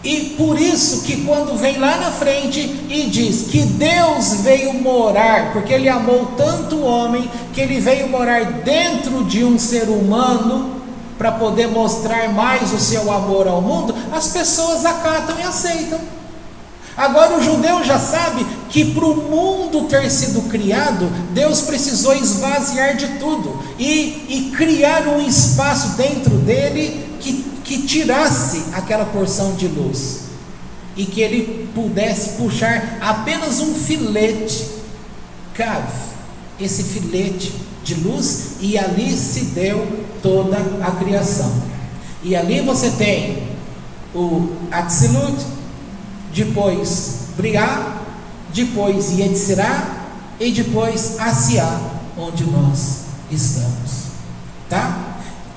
E por isso que quando vem lá na frente e diz que Deus veio morar, porque Ele amou tanto o homem, que Ele veio morar dentro de um ser humano, para poder mostrar mais o seu amor ao mundo, as pessoas acatam e aceitam. Agora o judeu já sabe que para o mundo ter sido criado, Deus precisou esvaziar de tudo e criar um espaço dentro dele que tirasse aquela porção de luz e que ele pudesse puxar apenas um filete, esse filete de luz, e ali se deu toda a criação. E ali você tem o Atzilut, depois Briá, depois Yetzirá e depois Asiá, onde nós estamos. Tá?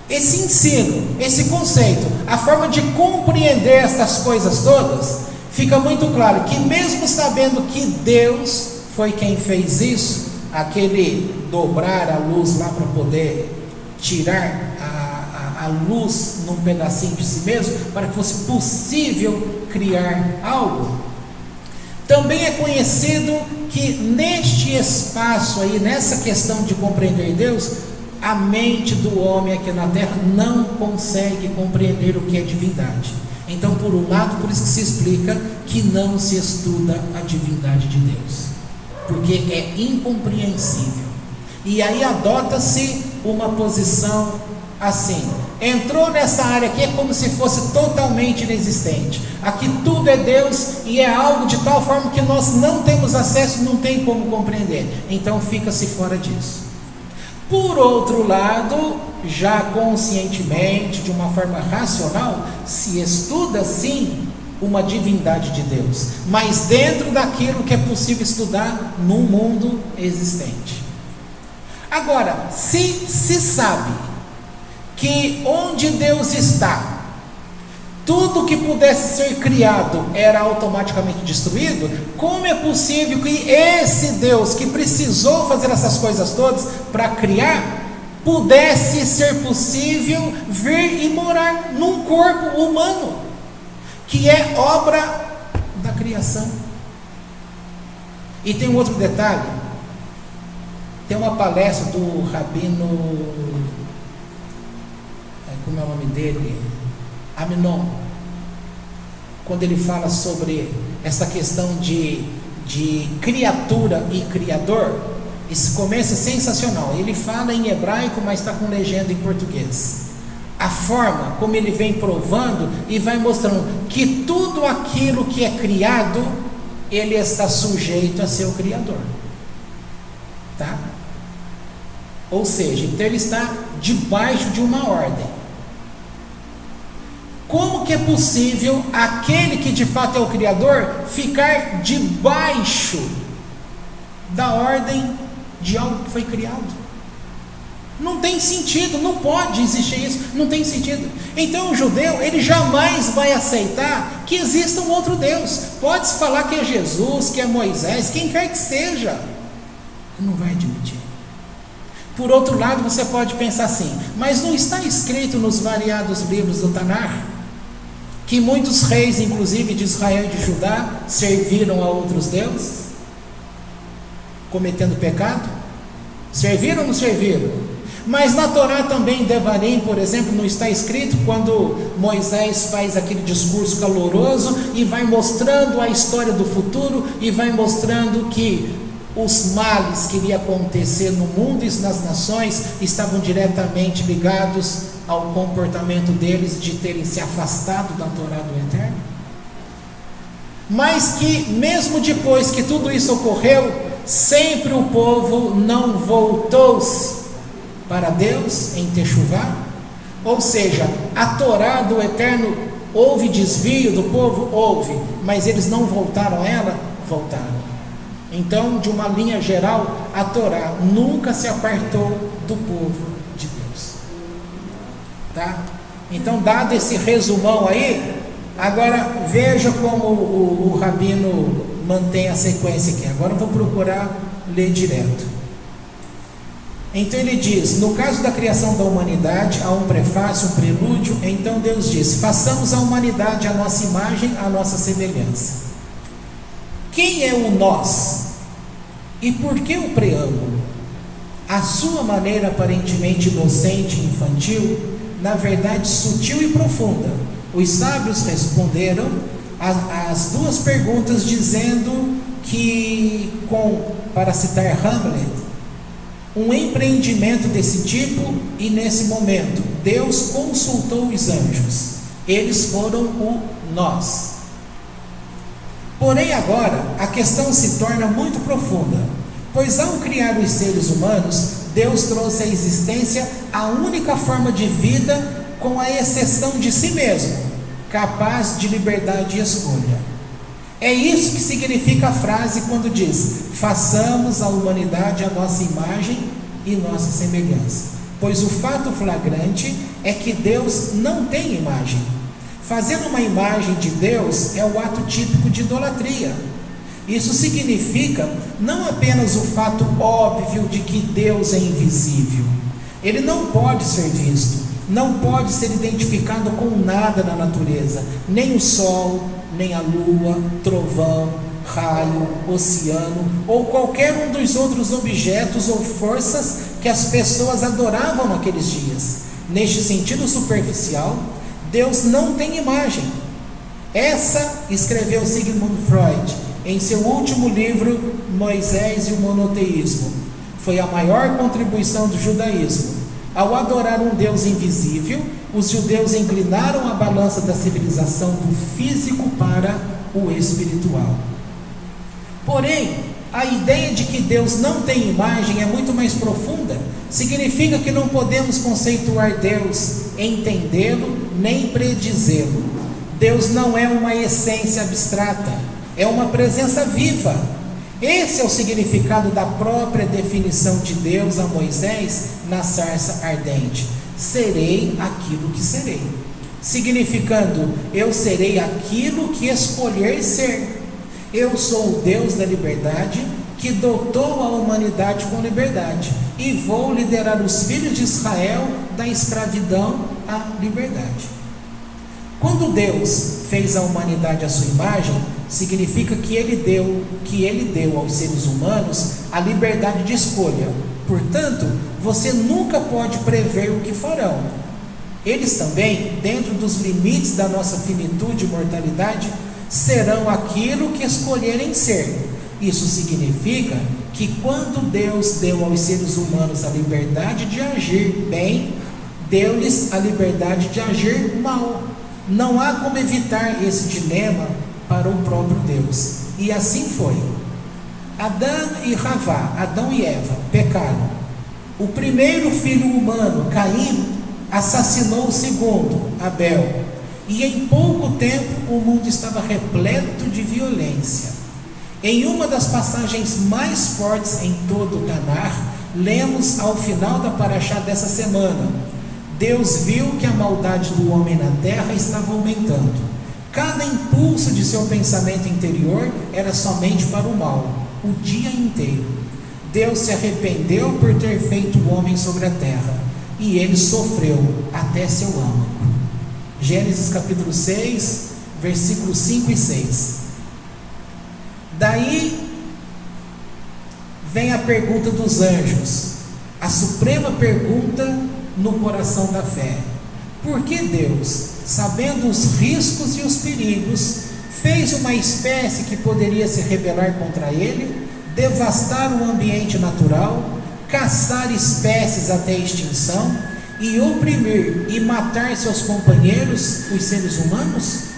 Esse ensino, esse conceito, a forma de compreender essas coisas todas, fica muito claro que mesmo sabendo que Deus foi quem fez isso, aquele dobrar a luz lá para poder tirar a luz num pedacinho de si mesmo, para que fosse possível criar algo, também é conhecido que neste espaço aí, nessa questão de compreender Deus, a mente do homem aqui na terra não consegue compreender o que é divindade. Então, por um lado, por isso que se explica que não se estuda a divindade de Deus, porque é incompreensível. E aí adota-se uma posição assim: entrou nessa área aqui, é como se fosse totalmente inexistente. Aqui tudo é Deus e é algo de tal forma que nós não temos acesso, não tem como compreender. Então fica-se fora disso. Por outro lado, já conscientemente, de uma forma racional, se estuda sim uma divindade de Deus, mas dentro daquilo que é possível estudar no mundo existente. Agora, se sabe que onde Deus está, tudo que pudesse ser criado era automaticamente destruído, como é possível que esse Deus que precisou fazer essas coisas todas para criar, pudesse ser possível vir e morar num corpo humano, que é obra da criação? E tem um outro detalhe, tem uma palestra do Rabino, como é o nome dele? Aminon, quando ele fala sobre essa questão de criatura e criador. Esse começo é sensacional. Ele fala em hebraico, mas está com legenda em português. A forma como ele vem provando e vai mostrando que tudo aquilo que é criado, ele está sujeito a ser o criador, tá? Ou seja, então ele está debaixo de uma ordem. Como que é possível aquele que de fato é o Criador ficar debaixo da ordem de algo que foi criado? Não tem sentido, não pode existir isso, não tem sentido. Então o judeu, ele jamais vai aceitar que exista um outro Deus. Pode-se falar que é Jesus, que é Moisés, quem quer que seja, ele não vai admitir. Por outro lado, você pode pensar assim: mas não está escrito nos variados livros do Tanar que muitos reis, inclusive de Israel e de Judá, serviram a outros deuses, cometendo pecado? Serviram ou não serviram? Mas na Torá também, Devarim, por exemplo, não está escrito quando Moisés faz aquele discurso caloroso e vai mostrando a história do futuro e vai mostrando que os males que iriam acontecer no mundo e nas nações estavam diretamente ligados ao comportamento deles de terem se afastado da Torá do Eterno. Mas que mesmo depois que tudo isso ocorreu, sempre o povo não voltou-se para Deus em Techuvá. Ou seja, a Torá do Eterno, houve desvio do povo? Houve, mas eles não voltaram a ela? Voltaram. Então, de uma linha geral, a Torá nunca se apartou do povo de Deus. Tá? Então, dado esse resumão aí, agora veja como o Rabino mantém a sequência aqui. Agora eu vou procurar ler direto. Então ele diz: no caso da criação da humanidade, há um prefácio, um prelúdio. Então Deus disse: façamos a humanidade à nossa imagem, à nossa semelhança. Quem é o nós? E por que o preâmbulo? A sua maneira aparentemente inocente e infantil, na verdade sutil e profunda. Os sábios responderam as duas perguntas dizendo que, para citar Hamlet, um empreendimento desse tipo, e nesse momento Deus consultou os anjos. Eles foram o nós. Porém agora a questão se torna muito profunda, pois ao criar os seres humanos, Deus trouxe à existência a única forma de vida, com a exceção de si mesmo, capaz de liberdade e escolha. É isso que significa a frase quando diz: façamos a humanidade à nossa imagem e nossa semelhança. Pois o fato flagrante é que Deus não tem imagem. Fazer uma imagem de Deus é o ato típico de idolatria. Isso significa não apenas o fato óbvio de que Deus é invisível. Ele não pode ser visto, não pode ser identificado com nada na natureza, nem o sol, nem a lua, trovão, raio, oceano, ou qualquer um dos outros objetos ou forças que as pessoas adoravam naqueles dias. Neste sentido superficial, Deus não tem imagem. Essa escreveu Sigmund Freud em seu último livro, Moisés e o Monoteísmo. Foi a maior contribuição do judaísmo. Ao adorar um Deus invisível, os judeus inclinaram a balança da civilização do físico para o espiritual. Porém, a ideia de que Deus não tem imagem é muito mais profunda. Significa que não podemos conceituar Deus, entendê-lo, nem predizê-lo. Deus não é uma essência abstrata, é uma presença viva. Esse é o significado da própria definição de Deus a Moisés na sarça ardente: serei aquilo que serei. Significando, eu serei aquilo que escolher ser. Eu sou o Deus da liberdade, que dotou a humanidade com liberdade, e vou liderar os filhos de Israel da escravidão à liberdade. Quando Deus fez a humanidade à sua imagem, significa que ele deu aos seres humanos a liberdade de escolha. Portanto, você nunca pode prever o que farão. Eles também, dentro dos limites da nossa finitude e mortalidade, serão aquilo que escolherem ser. Isso significa que quando Deus deu aos seres humanos a liberdade de agir bem, deu-lhes a liberdade de agir mal. Não há como evitar esse dilema para o próprio Deus. E assim foi. Adão e Havá, Adão e Eva, pecaram. O primeiro filho humano, Caim, assassinou o segundo, Abel. E em pouco tempo o mundo estava repleto de violência. Em uma das passagens mais fortes em todo o Tanar, lemos ao final da paraxá dessa semana: Deus viu que a maldade do homem na terra estava aumentando. Cada impulso de seu pensamento interior era somente para o mal, o dia inteiro. Deus se arrependeu por ter feito o homem sobre a terra, e ele sofreu até seu âmago. Gênesis capítulo 6, versículos 5 e 6. Daí vem a pergunta dos anjos: a suprema pergunta no coração da fé: por que Deus, sabendo os riscos e os perigos, fez uma espécie que poderia se rebelar contra ele, devastar o ambiente natural, caçar espécies até a extinção e oprimir e matar seus companheiros, os seres humanos?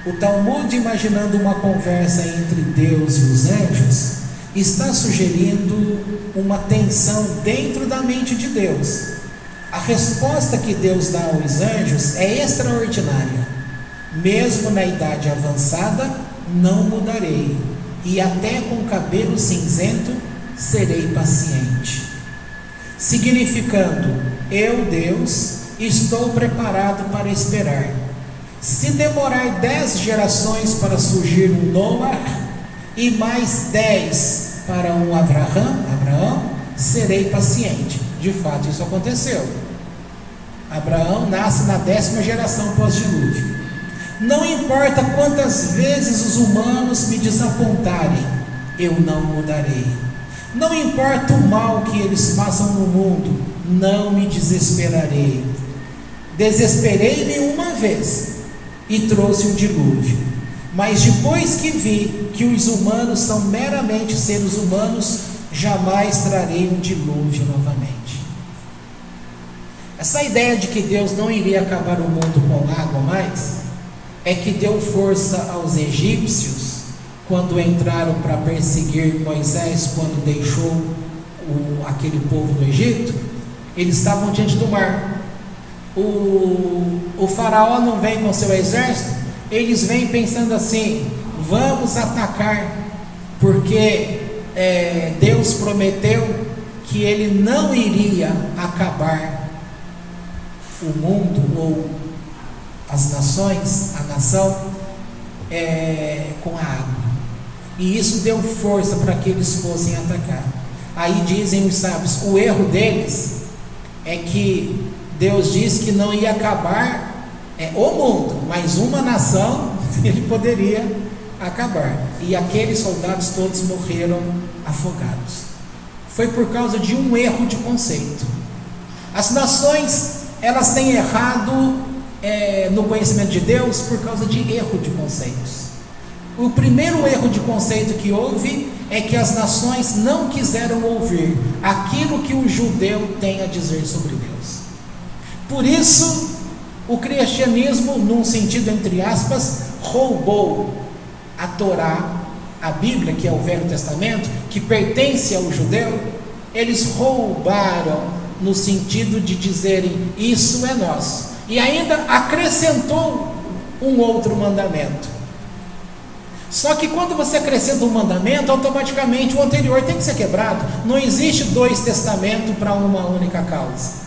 O Talmud, imaginando uma conversa entre Deus e os anjos, está sugerindo uma tensão dentro da mente de Deus. A resposta que Deus dá aos anjos é extraordinária: mesmo na idade avançada, não mudarei, e até com cabelo cinzento serei paciente. Significando, eu, Deus, estou preparado para esperar. Se demorar 10 gerações para surgir um Noah, e mais 10 para um Abraão, serei paciente. De fato, isso aconteceu. Abraão nasce na 10ª geração pós-dilúvio. Não importa quantas vezes os humanos me desapontarem, eu não mudarei. Não importa o mal que eles façam no mundo, não me desesperarei. Desesperei-me uma vez e trouxe um dilúvio, mas depois que vi que os humanos são meramente seres humanos, jamais trarei um dilúvio novamente. Essa ideia de que Deus não iria acabar o mundo com água mais, é que deu força aos egípcios quando entraram para perseguir Moisés, quando deixou aquele povo do Egito. Eles estavam diante do mar. O faraó não vem com seu exército, eles vêm pensando assim: vamos atacar, porque Deus prometeu que ele não iria acabar o mundo ou as nações, a nação, com a água. E isso deu força para que eles fossem atacar. Aí dizem os sábios, o erro deles é que Deus disse que não ia acabar o mundo, mas uma nação ele poderia acabar. E aqueles soldados todos morreram afogados. Foi por causa de um erro de conceito. As nações, elas têm errado no conhecimento de Deus por causa de erro de conceitos. O primeiro erro de conceito que houve é que as nações não quiseram ouvir aquilo que o judeu tem a dizer sobre Deus. Por isso, o cristianismo, num sentido entre aspas, roubou a Torá, a Bíblia, que é o Velho Testamento, que pertence ao judeu. Eles roubaram no sentido de dizerem, isso é nosso, e ainda acrescentou um outro mandamento. Só que quando você acrescenta um mandamento, automaticamente o anterior tem que ser quebrado. Não existe 2 testamentos para uma única causa.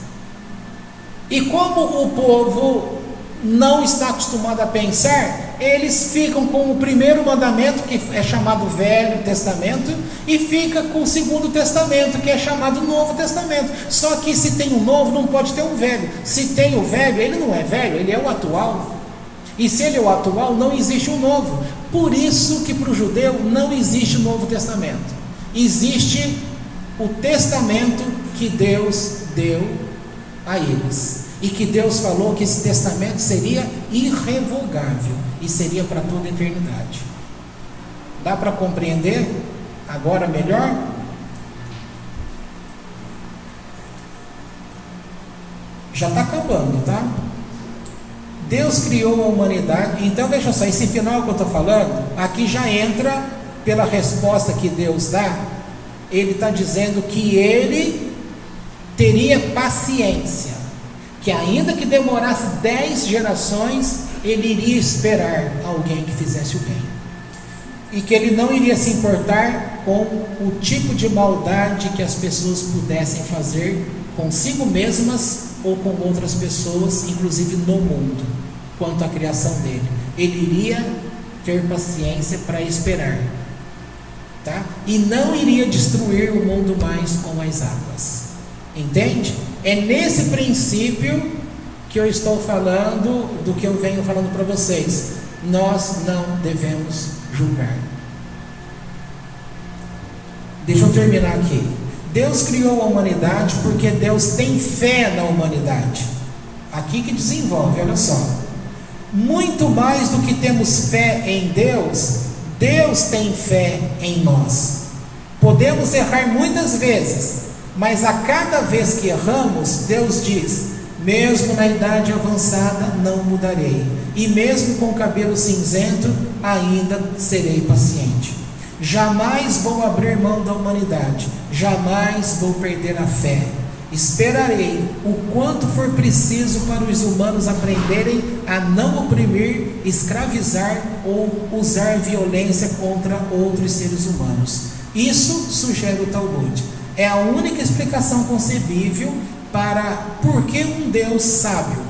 E como o povo não está acostumado a pensar, eles ficam com o primeiro mandamento, que é chamado Velho Testamento, e fica com o segundo testamento, que é chamado Novo Testamento. Só que se tem um novo, não pode ter um velho. Se tem o velho, ele não é velho, ele é o atual. E se ele é o atual, não existe um novo. Por isso que para o judeu não existe o Novo Testamento. Existe o testamento que Deus deu a eles. E que Deus falou que esse testamento seria irrevogável e seria para toda a eternidade. Dá para compreender agora melhor? Já está acabando, tá? Deus criou a humanidade. Então deixa só, esse final que eu estou falando, aqui já entra pela resposta que Deus dá. Ele está dizendo que ele teria paciência, que ainda que demorasse 10 gerações, ele iria esperar alguém que fizesse o bem, e que ele não iria se importar com o tipo de maldade que as pessoas pudessem fazer consigo mesmas ou com outras pessoas, inclusive no mundo, quanto à criação dele. Ele iria ter paciência para esperar, tá? E não iria destruir o mundo mais com as águas. Entende? É nesse princípio que eu estou falando, do que eu venho falando para vocês. Nós não devemos julgar. Deixa eu terminar aqui. Deus criou a humanidade porque Deus tem fé na humanidade. Aqui que desenvolve, olha só. Muito mais do que temos fé em Deus, Deus tem fé em nós. Podemos errar muitas vezes, mas a cada vez que erramos, Deus diz: mesmo na idade avançada não mudarei, e mesmo com o cabelo cinzento ainda serei paciente. Jamais vou abrir mão da humanidade, jamais vou perder a fé. Esperarei o quanto for preciso para os humanos aprenderem a não oprimir, escravizar ou usar violência contra outros seres humanos. Isso sugere o Talmud. É a única explicação concebível para por que um Deus sábio,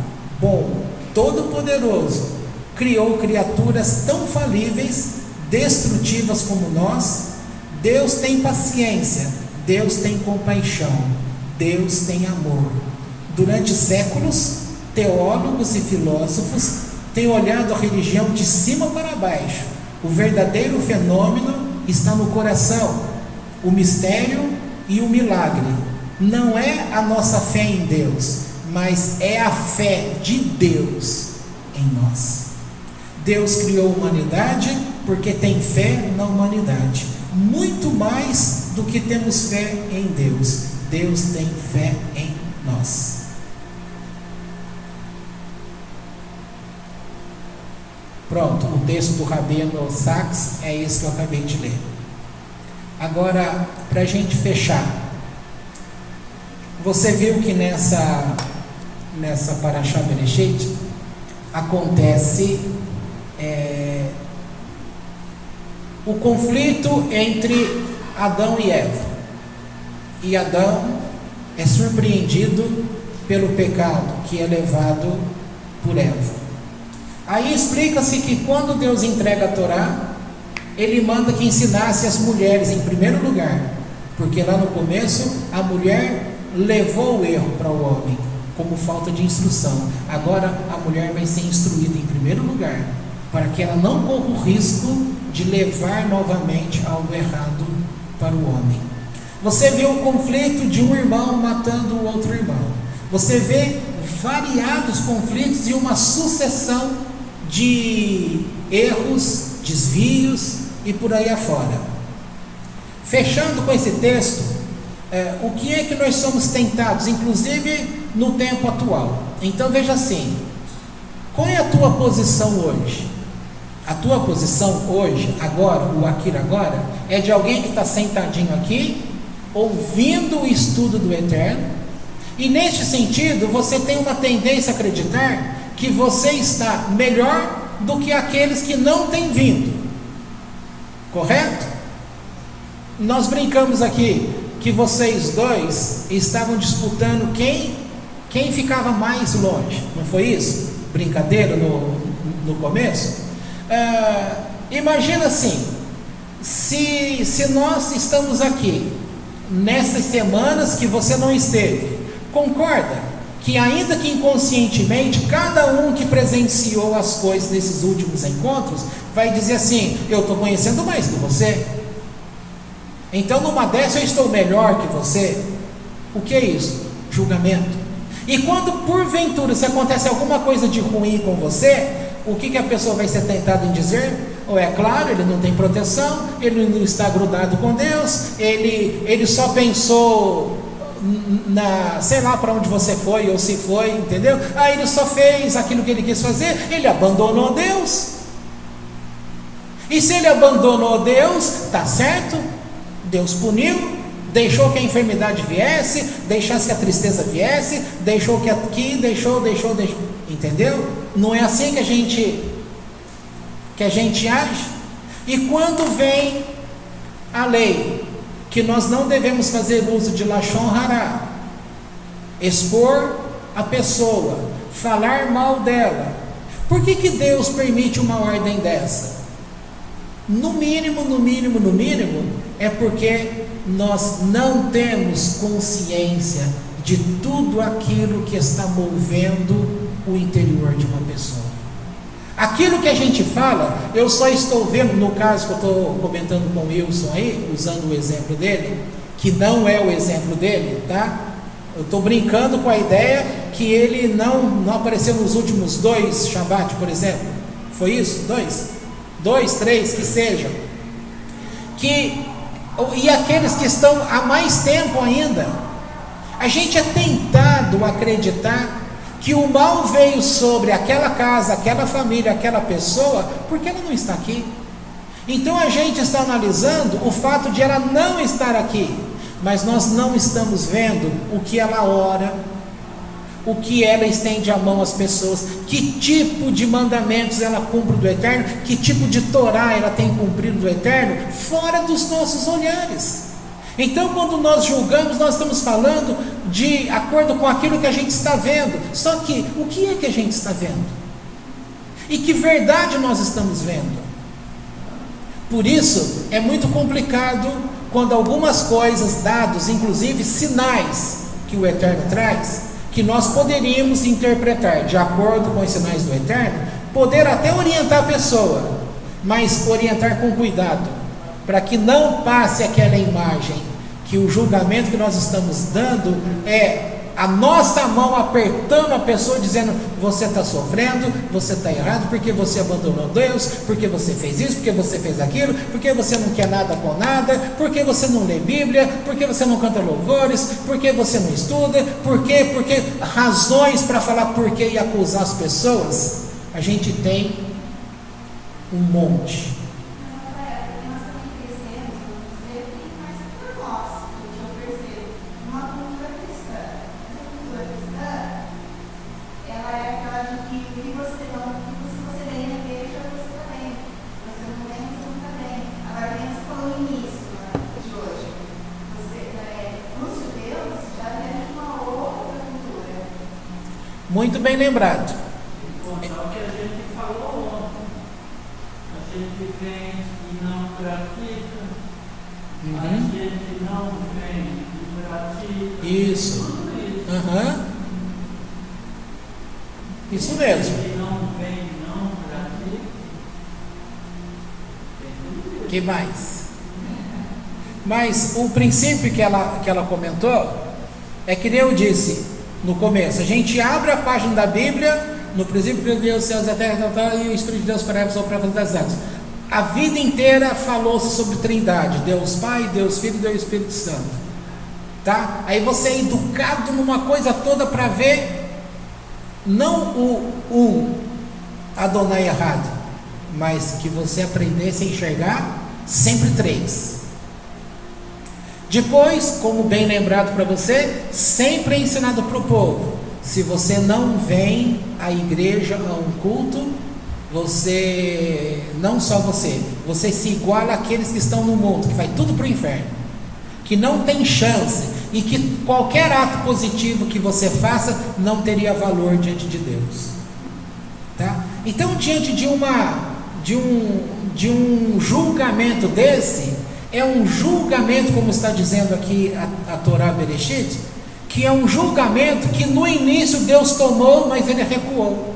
bom, todo-poderoso, criou criaturas tão falíveis, destrutivas como nós. Deus tem paciência, Deus tem compaixão, Deus tem amor. Durante séculos, teólogos e filósofos têm olhado a religião de cima para baixo. O verdadeiro fenômeno está no coração, o mistério e o milagre. Não é a nossa fé em Deus, mas é a fé de Deus em nós. Deus criou a humanidade porque tem fé na humanidade, muito mais do que temos fé em Deus. Deus tem fé em nós. Pronto, o texto do Rabino Sachs é esse que eu acabei de ler. Agora, para a gente fechar, você viu que nessa Parashá Bereshit acontece o conflito entre Adão e Eva. E Adão é surpreendido pelo pecado que é levado por Eva. Aí explica-se que quando Deus entrega a Torá, Ele manda que ensinasse as mulheres em primeiro lugar, porque lá no começo a mulher levou o erro para o homem, como falta de instrução. Agora a mulher vai ser instruída em primeiro lugar, para que ela não corra o risco de levar novamente algo errado para o homem. Você vê o conflito de um irmão matando o outro irmão. Você vê variados conflitos e uma sucessão de erros, desvios e por aí afora. Fechando com esse texto, o que é que nós somos tentados, inclusive no tempo atual? Então veja assim, qual é a tua posição hoje? A tua posição hoje, agora, o aqui agora, é de alguém que está sentadinho aqui, ouvindo o estudo do Eterno, e neste sentido, você tem uma tendência a acreditar que você está melhor do que aqueles que não têm vindo, correto? Nós brincamos aqui que vocês dois estavam disputando quem ficava mais longe, não foi isso? Brincadeira no começo? Imagina assim, se nós estamos aqui nessas semanas que você não esteve, concorda que ainda que inconscientemente, cada um que presenciou as coisas nesses últimos encontros, vai dizer assim: eu estou conhecendo mais que você, então numa dessa eu estou melhor que você. O que é isso? Julgamento. E quando porventura se acontece alguma coisa de ruim com você, o que a pessoa vai ser tentada em dizer? Ou é claro, ele não tem proteção, ele não está grudado com Deus, ele só pensou sei lá para onde você foi ou se foi, entendeu? Aí ele só fez aquilo que ele quis fazer, ele abandonou Deus. E se ele abandonou Deus, tá certo, Deus puniu, deixou que a enfermidade viesse, deixasse que a tristeza viesse, deixou que aqui, deixou, entendeu? Não é assim que a gente age. E quando vem a lei que nós não devemos fazer uso de Lashon Hará, expor a pessoa, falar mal dela, por que Deus permite uma ordem dessa? No mínimo, é porque nós não temos consciência de tudo aquilo que está movendo o interior de uma pessoa. Aquilo que a gente fala, eu só estou vendo, no caso que eu estou comentando com o Wilson aí, usando o exemplo dele, que não é o exemplo dele, tá? Eu estou brincando com a ideia que ele não apareceu nos últimos 2 Shabat, por exemplo. Foi isso? 2, 3, que seja. E aqueles que estão há mais tempo ainda. A gente é tentado acreditar que o mal veio sobre aquela casa, aquela família, aquela pessoa, porque ela não está aqui. Então a gente está analisando o fato de ela não estar aqui, mas nós não estamos vendo o que ela ora, o que ela estende a mão às pessoas, que tipo de mandamentos ela cumpre do Eterno, que tipo de Torá ela tem cumprido do Eterno, fora dos nossos olhares. Então, quando nós julgamos, nós estamos falando de acordo com aquilo que a gente está vendo. Só que, o que é que a gente está vendo? E que verdade nós estamos vendo? Por isso, é muito complicado quando algumas coisas, dados, inclusive sinais que o Eterno traz, que nós poderíamos interpretar de acordo com os sinais do Eterno, poder até orientar a pessoa, mas orientar com cuidado, para que não passe aquela imagem que o julgamento que nós estamos dando é a nossa mão apertando a pessoa, dizendo: você está sofrendo, você está errado, porque você abandonou Deus, porque você fez isso, porque você fez aquilo, porque você não quer nada com nada, porque você não lê Bíblia, porque você não canta louvores, porque você não estuda, porque razões para falar porquê e acusar as pessoas, a gente tem um monte. Muito bem lembrado. Então, o que a gente falou ontem, a gente vem e não pratica, a gente não vem e pratica. Isso. Isso mesmo. A gente não vem e não pratica. Que mais? Mas o princípio que ela comentou é que eu disse no começo, a gente abre a página da Bíblia, no princípio criou Deus, os céus e a terra, e o Espírito de Deus para fazer das águas. A vida inteira falou-se sobre Trindade, Deus Pai, Deus Filho e Deus Espírito Santo, tá? Aí você é educado numa coisa toda para ver, não o Adonai errado, mas que você aprendesse a enxergar sempre 3. Depois, como bem lembrado para você, sempre é ensinado para o povo: se você não vem à igreja, a um culto, você, não só você se iguala àqueles que estão no mundo, que vai tudo para o inferno, que não tem chance, e que qualquer ato positivo que você faça não teria valor diante de Deus, tá? Então, diante de um julgamento desse, é um julgamento, como está dizendo aqui a Torá Bereshit, que é um julgamento que no início Deus tomou, mas ele recuou,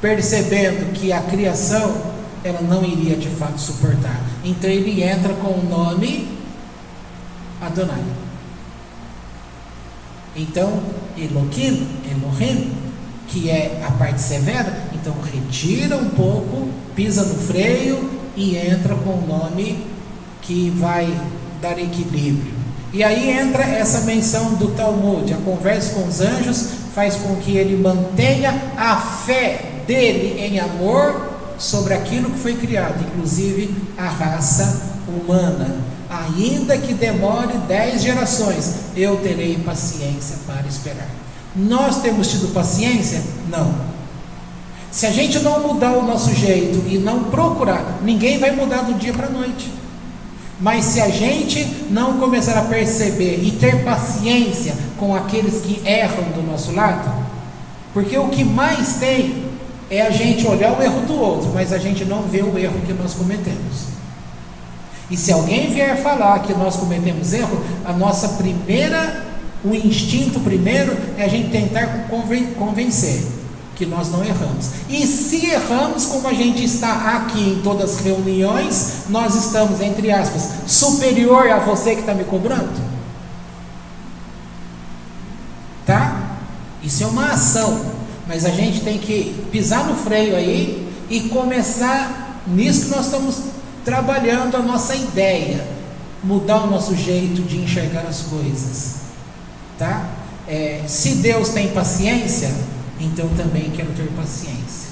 percebendo que a criação ela não iria de fato suportar. Então ele entra com o nome Adonai. Então Elohim, que é a parte severa, então retira um pouco, pisa no freio e entra com o nome que vai dar equilíbrio. E aí entra essa menção do Talmud: a conversa com os anjos faz com que ele mantenha a fé dele em amor sobre aquilo que foi criado, inclusive a raça humana. Ainda que demore 10 gerações, eu terei paciência para esperar. Nós temos tido paciência? Não. Se a gente não mudar o nosso jeito e não procurar, ninguém vai mudar do dia para a noite. Mas se a gente não começar a perceber e ter paciência com aqueles que erram do nosso lado, porque o que mais tem é a gente olhar o erro do outro, mas a gente não vê o erro que nós cometemos. E se alguém vier falar que nós cometemos erro, o instinto primeiro é a gente tentar convencer que nós não erramos. E se erramos, como a gente está aqui em todas as reuniões, nós estamos, entre aspas, superior a você que está me cobrando? Tá? Isso é uma ação, mas a gente tem que pisar no freio aí e começar nisso que nós estamos trabalhando a nossa ideia, mudar o nosso jeito de enxergar as coisas, tá? Se Deus tem paciência, então também quero ter paciência.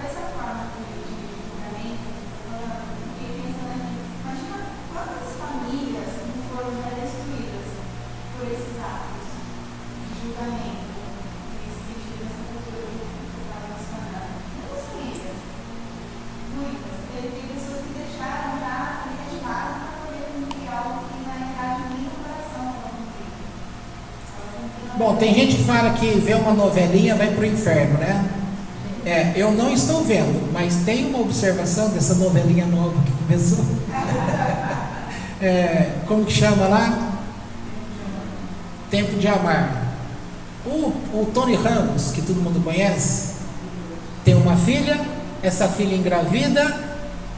Dessa forma de julgamento, fiquei pensando aqui, imagina quantas famílias não foram já destruídas por esses atos de julgamento, nesse sentido, nessa cultura que eu estava mencionando. Muitas famílias, muitas. Teve pessoas que deixaram já legitimadas para poder cumprir algo que na realidade nem no coração ela cumpriu. Bom, tem gente que fala que vê uma novelinha vai para o inferno, né? Eu não estou vendo, mas tem uma observação dessa novelinha nova que começou. Como que chama lá? Tempo de Amar. O Tony Ramos, que todo mundo conhece, tem uma filha, essa filha engravida,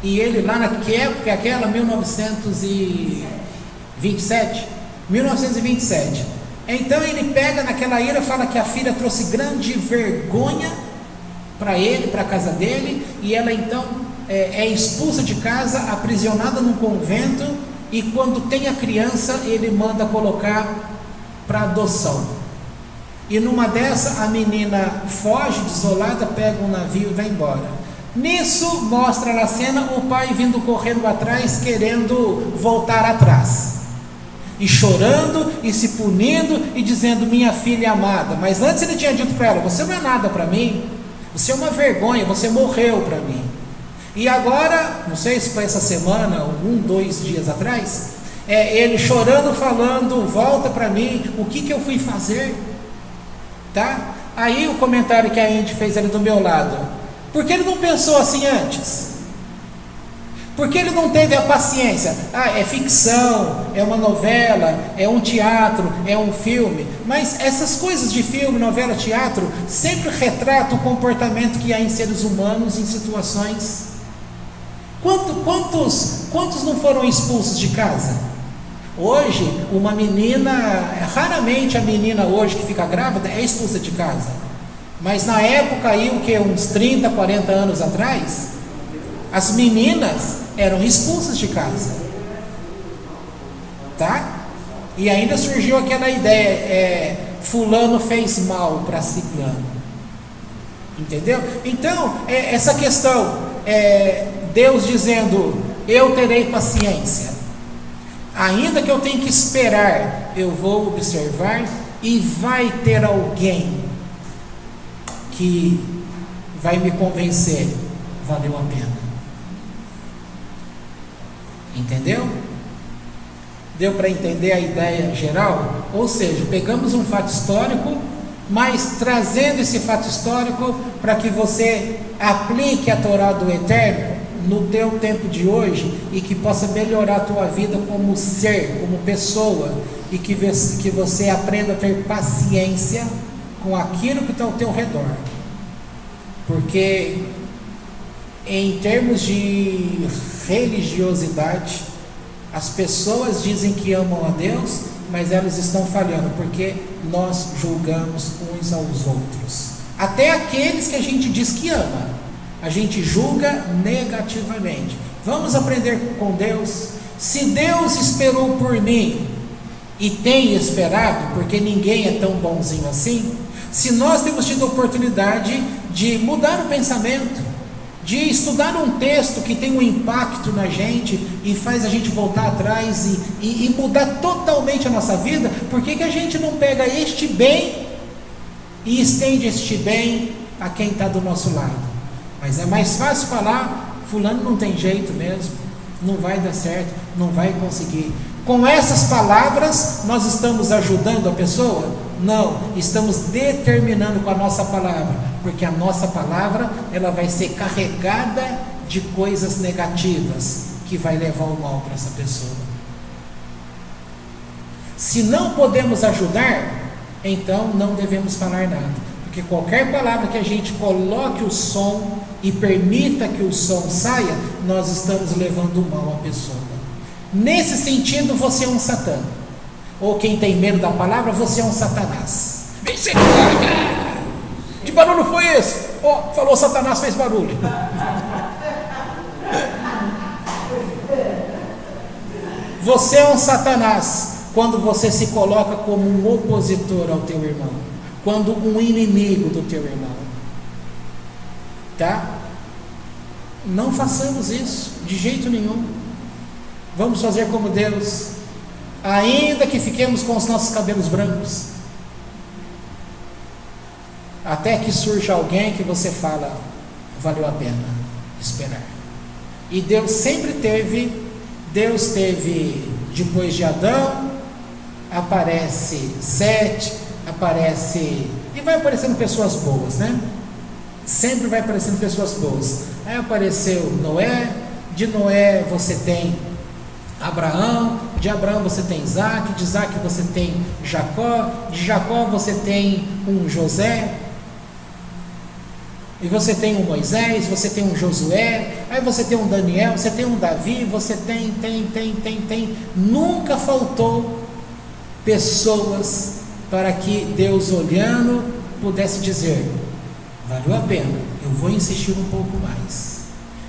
e ele lá que época, aquela 1927. Então ele pega naquela ira, fala que a filha trouxe grande vergonha para ele, para a casa dele, e ela então é expulsa de casa, aprisionada num convento, e quando tem a criança, ele manda colocar para adoção. E numa dessa, a menina foge desolada, pega um navio e vai embora. Nisso, mostra na cena o pai vindo correndo atrás, querendo voltar atrás, e chorando, e se punindo, e dizendo, minha filha amada. Mas antes ele tinha dito para ela, você não é nada para mim, você é uma vergonha, você morreu para mim. E agora, não sei se foi essa semana, 2 dias atrás, ele chorando, falando, volta para mim, o que eu fui fazer? Tá? Aí o comentário que a Andy fez ali do meu lado, por que ele não pensou assim antes? Porque ele não teve a paciência. É ficção, é uma novela, é um teatro, é um filme. Mas essas coisas de filme, novela, teatro, sempre retratam o comportamento que há em seres humanos em situações. Quantos não foram expulsos de casa? Hoje, uma menina, raramente a menina hoje que fica grávida é expulsa de casa. Mas na época aí, uns 30, 40 anos atrás, as meninas eram expulsas de casa, tá? E ainda surgiu aquela ideia, fulano fez mal para ciclano, entendeu? Então, essa questão, Deus dizendo, eu terei paciência, ainda que eu tenha que esperar, eu vou observar, e vai ter alguém que vai me convencer, valeu a pena. Entendeu? Deu para entender a ideia geral? Ou seja, pegamos um fato histórico, mas trazendo esse fato histórico para que você aplique a Torá do Eterno no teu tempo de hoje e que possa melhorar a tua vida como ser, como pessoa, e que você aprenda a ter paciência com aquilo que está ao teu redor. Porque em termos de religiosidade, as pessoas dizem que amam a Deus, mas elas estão falhando, porque nós julgamos uns aos outros. Até aqueles que a gente diz que ama, a gente julga negativamente. Vamos aprender com Deus. Se Deus esperou por mim, e tem esperado, porque ninguém é tão bonzinho assim, se nós temos tido a oportunidade de mudar o pensamento, de estudar um texto que tem um impacto na gente e faz a gente voltar atrás e mudar totalmente a nossa vida, por que a gente não pega este bem e estende este bem a quem está do nosso lado? Mas é mais fácil falar, fulano não tem jeito mesmo, não vai dar certo, não vai conseguir. Com essas palavras nós estamos ajudando a pessoa? Não, estamos determinando com a nossa palavra, porque a nossa palavra ela vai ser carregada de coisas negativas que vai levar o mal para essa pessoa. Se não podemos ajudar, então não devemos falar nada, Porque qualquer palavra que a gente coloque o som e permita que o som saia, nós estamos levando mal à pessoa. Nesse sentido, você é um Satã. Ou quem tem medo da palavra, você é um Satanás. Que barulho foi esse? Oh, falou Satanás, fez barulho. Você é um Satanás quando você se coloca como um opositor ao teu irmão, quando um inimigo do teu irmão. Tá? Não façamos isso de jeito nenhum. Vamos fazer como Deus, ainda que fiquemos com os nossos cabelos brancos, até que surja alguém que você fala, valeu a pena esperar. E Deus sempre teve, depois de Adão, aparece Sete, e vai aparecendo pessoas boas, né? Sempre vai aparecendo pessoas boas. Aí apareceu Noé, de Noé você tem Abraão, de Abraão você tem Isaac, de Isaac você tem Jacó, de Jacó você tem um José, e você tem um Moisés, você tem um Josué, aí você tem um Daniel, você tem um Davi, você tem. Nunca faltou pessoas para que Deus, olhando, pudesse dizer, valeu a pena, eu vou insistir um pouco mais.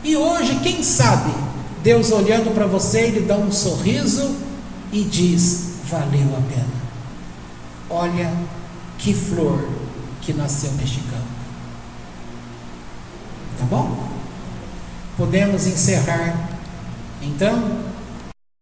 E hoje, quem sabe, Deus olhando para você, Ele dá um sorriso e diz, valeu a pena. Olha que flor que nasceu neste campo. Tá bom? Podemos encerrar então.